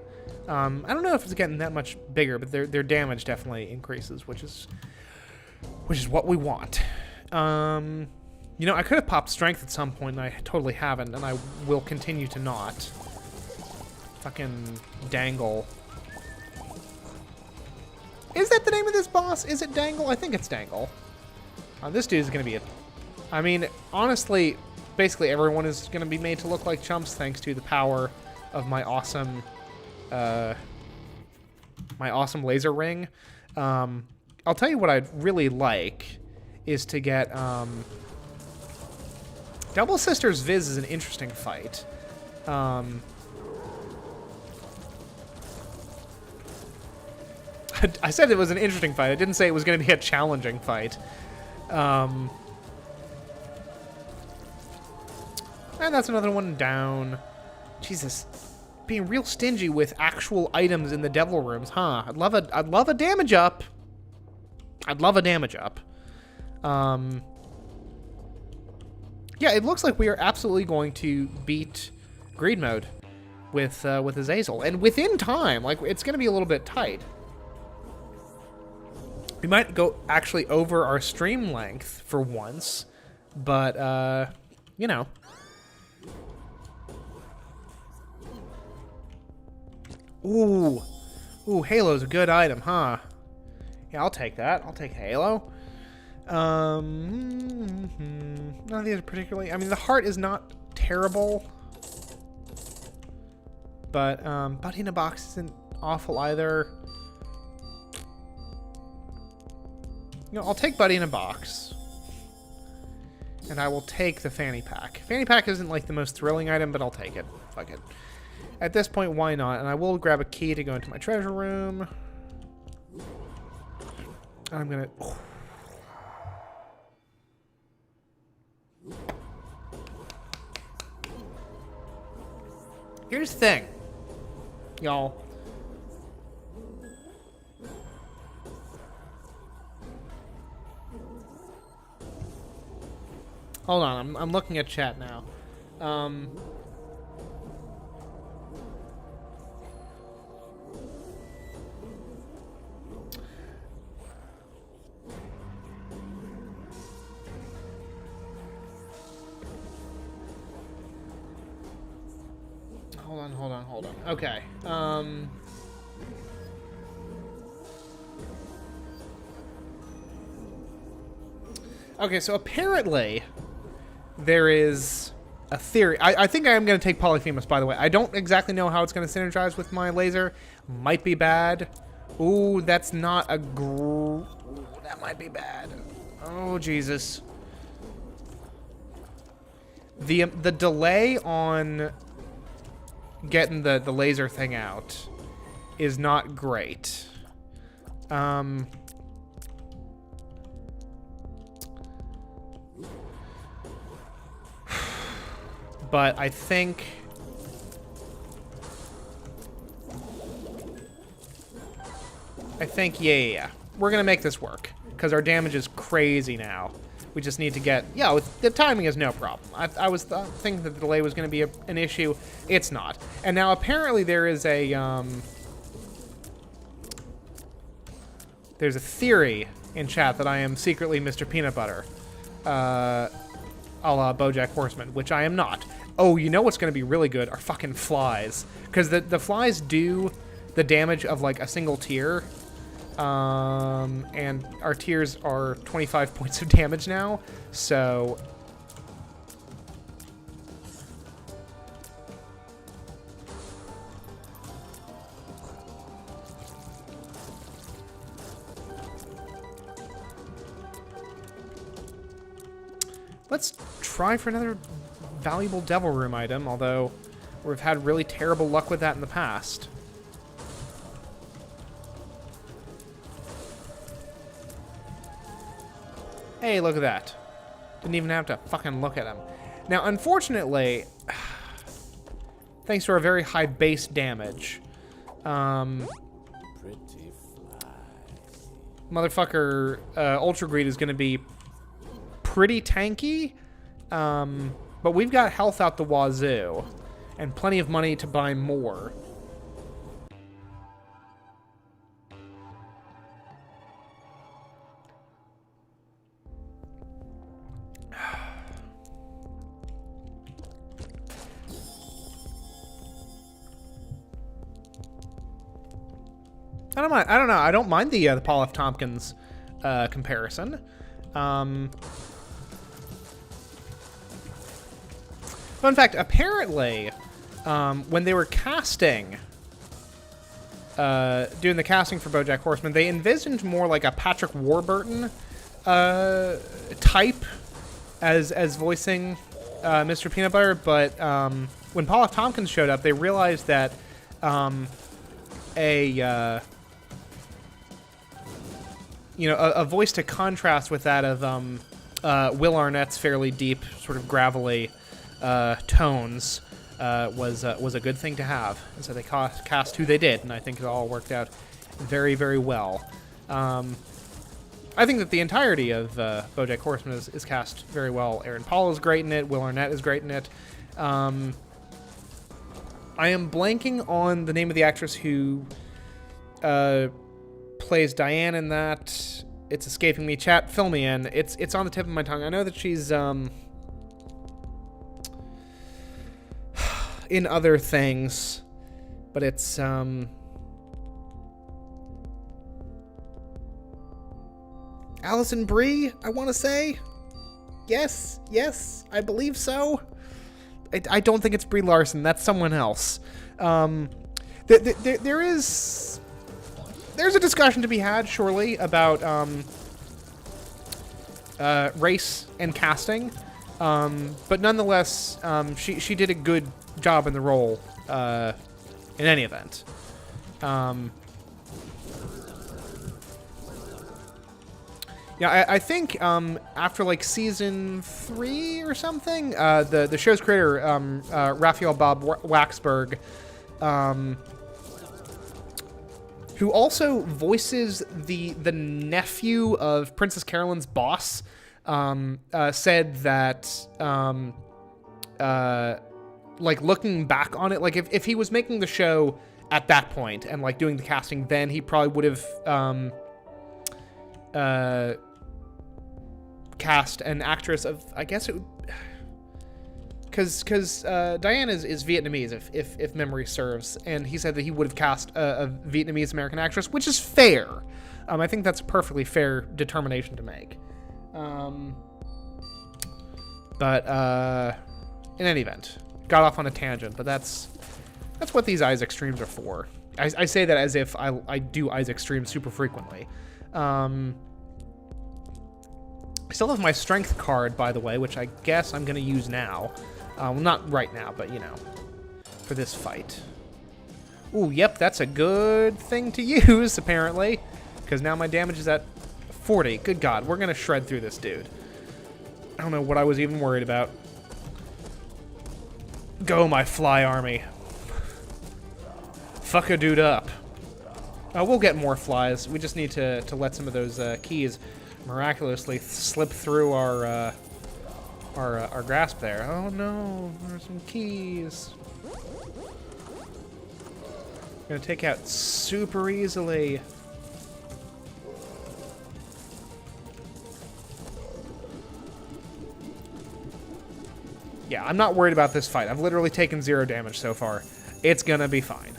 Speaker 1: I don't know if it's getting that much bigger, but their damage definitely increases, which is what we want. You know, I could have popped strength at some point, and I totally haven't, and I will continue to not. Fucking Dangle. Is that the name of this boss? Is it Dangle? I think it's Dangle. This dude's gonna be a... I mean, honestly, basically everyone is gonna be made to look like chumps thanks to the power of my awesome laser ring. I'll tell you what I'd really like is to get Double Sisters Viz is an interesting fight. I said it was an interesting fight. I didn't say it was going to be a challenging fight. And that's another one down. Jesus. Being real stingy with actual items in the devil rooms, huh? I'd love a damage up. I'd love a damage up. Yeah, it looks like we are absolutely going to beat greed mode with Azazel, and within time. Like, it's going to be a little bit tight. We might go actually over our stream length for once, but you know. Ooh, Halo's a good item, huh? Yeah, I'll take that. I'll take Halo. None of these are particularly... I mean, the heart is not terrible. But, Buddy in a Box isn't awful either. You know, I'll take Buddy in a Box. And I will take the Fanny Pack. Fanny Pack isn't, like, the most thrilling item, but I'll take it. Fuck it. At this point, why not? And I will grab a key to go into my treasure room. I'm gonna... Oh. Here's the thing, y'all. Hold on, I'm looking at chat now. Hold on. Okay. Okay, so apparently there is a theory. I think I am going to take Polyphemus, by the way. I don't exactly know how it's going to synergize with my laser. Might be bad. Ooh, that's not a that might be bad. Oh, Jesus. The delay on getting the laser thing out is not great. But I think yeah. We're gonna make this work because our damage is crazy now. We just need to get, the timing is no problem. I was thinking that the delay was going to be an issue. It's not. And now apparently there is there's a theory in chat that I am secretly Mr. Peanut Butter, a la BoJack Horseman, which I am not. Oh, you know what's going to be really good are fucking flies, because the flies do the damage of like a single tier. And our tiers are 25 points of damage now, so... Let's try for another valuable Devil Room item, although we've had really terrible luck with that in the past. Hey, look at that. Didn't even have to fucking look at him. Now, unfortunately, thanks to our very high base damage, motherfucker, Ultra Greed is going to be pretty tanky, but we've got health out the wazoo, and plenty of money to buy more. I don't know. I don't mind the Paul F. Tompkins comparison. Fun fact: apparently, when they were casting, doing the casting for BoJack Horseman, they envisioned more like a Patrick Warburton type as voicing Mr. Peanut Butter. But when Paul F. Tompkins showed up, they realized that a voice to contrast with that of Will Arnett's fairly deep, sort of gravelly tones was a good thing to have. And so they cast who they did, and I think it all worked out very, very well. I think that the entirety of BoJack Horseman is cast very well. Aaron Paul is great in it. Will Arnett is great in it. I am blanking on the name of the actress who plays Diane in that. It's escaping me. Chat, fill me in. It's on the tip of my tongue. I know that she's in other things, but it's Alison Brie, I want to say. Yes, I believe so. I don't think it's Brie Larson. That's someone else. There's a discussion to be had, surely, about race and casting. But nonetheless, she did a good job in the role in any event. Yeah, I think after like season 3 or something, the show's creator, Raphael Bob Waxberg, who also voices the nephew of Princess Carolyn's boss, said that like looking back on it, like if he was making the show at that point and like doing the casting, then he probably would have cast an actress of, I guess it would, because Diane is Vietnamese, if memory serves, and he said that he would have cast a Vietnamese American actress, which is fair. I think that's a perfectly fair determination to make. But in any event, got off on a tangent, but that's what these Isaac streams are for. I say that as if I do Isaac streams super frequently. I still have my strength card, by the way, which I guess I'm going to use now. Well, not right now, but, you know, for this fight. Ooh, yep, that's a good thing to use, apparently, because now my damage is at 40. Good God, we're going to shred through this dude. I don't know what I was even worried about. Go, my fly army. Fuck a dude up. We'll get more flies. We just need to let some of those keys miraculously slip through our grasp there. Oh no, there's some keys. Gonna take out super easily. Yeah, I'm not worried about this fight. I've literally taken 0 damage so far. It's gonna be fine.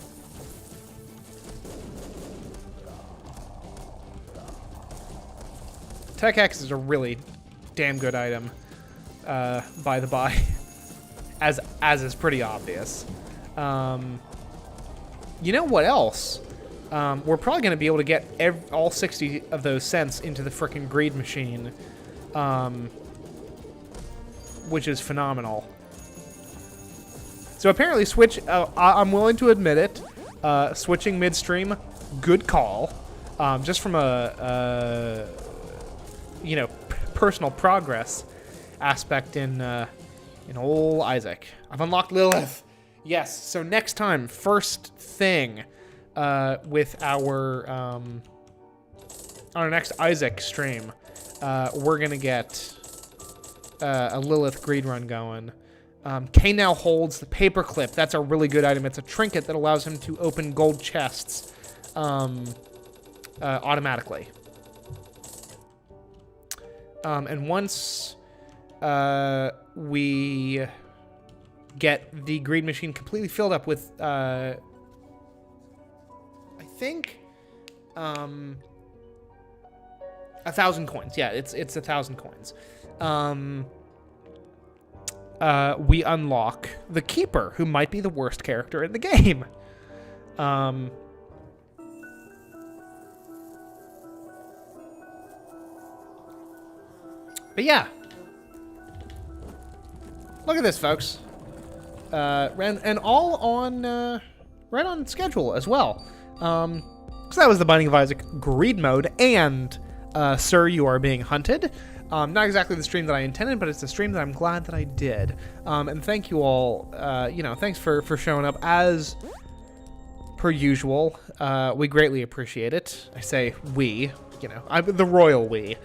Speaker 1: Tech X is a really damn good item, by the by, as is pretty obvious. You know what else? We're probably going to be able to get all 60 of those cents into the frickin' greed machine, which is phenomenal. So apparently I'm willing to admit it, switching midstream, good call, just from a you know, personal progress aspect in old Isaac. I've unlocked Lilith. Yes. So next time, first thing, with our next Isaac stream, we're gonna get a Lilith greed run going. Kay now holds the paperclip. That's a really good item. It's a trinket that allows him to open gold chests automatically. And once we get the greed machine completely filled up with, I think, 1,000 coins. Yeah, it's 1,000 coins. We unlock the Keeper, who might be the worst character in the game. But yeah, look at this, folks. And all on right on schedule as well. So that was the Binding of Isaac greed mode, and Sir, You Are Being Hunted. Not exactly the stream that I intended, but it's the stream that I'm glad that I did. And thank you all. Thanks for showing up as per usual. We greatly appreciate it. I say we. I'm the royal we.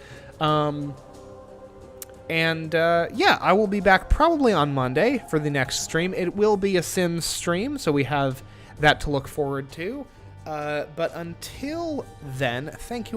Speaker 1: Yeah, I will be back probably on Monday for the next stream. It will be a Sims stream, so we have that to look forward to. But until then, thank you all.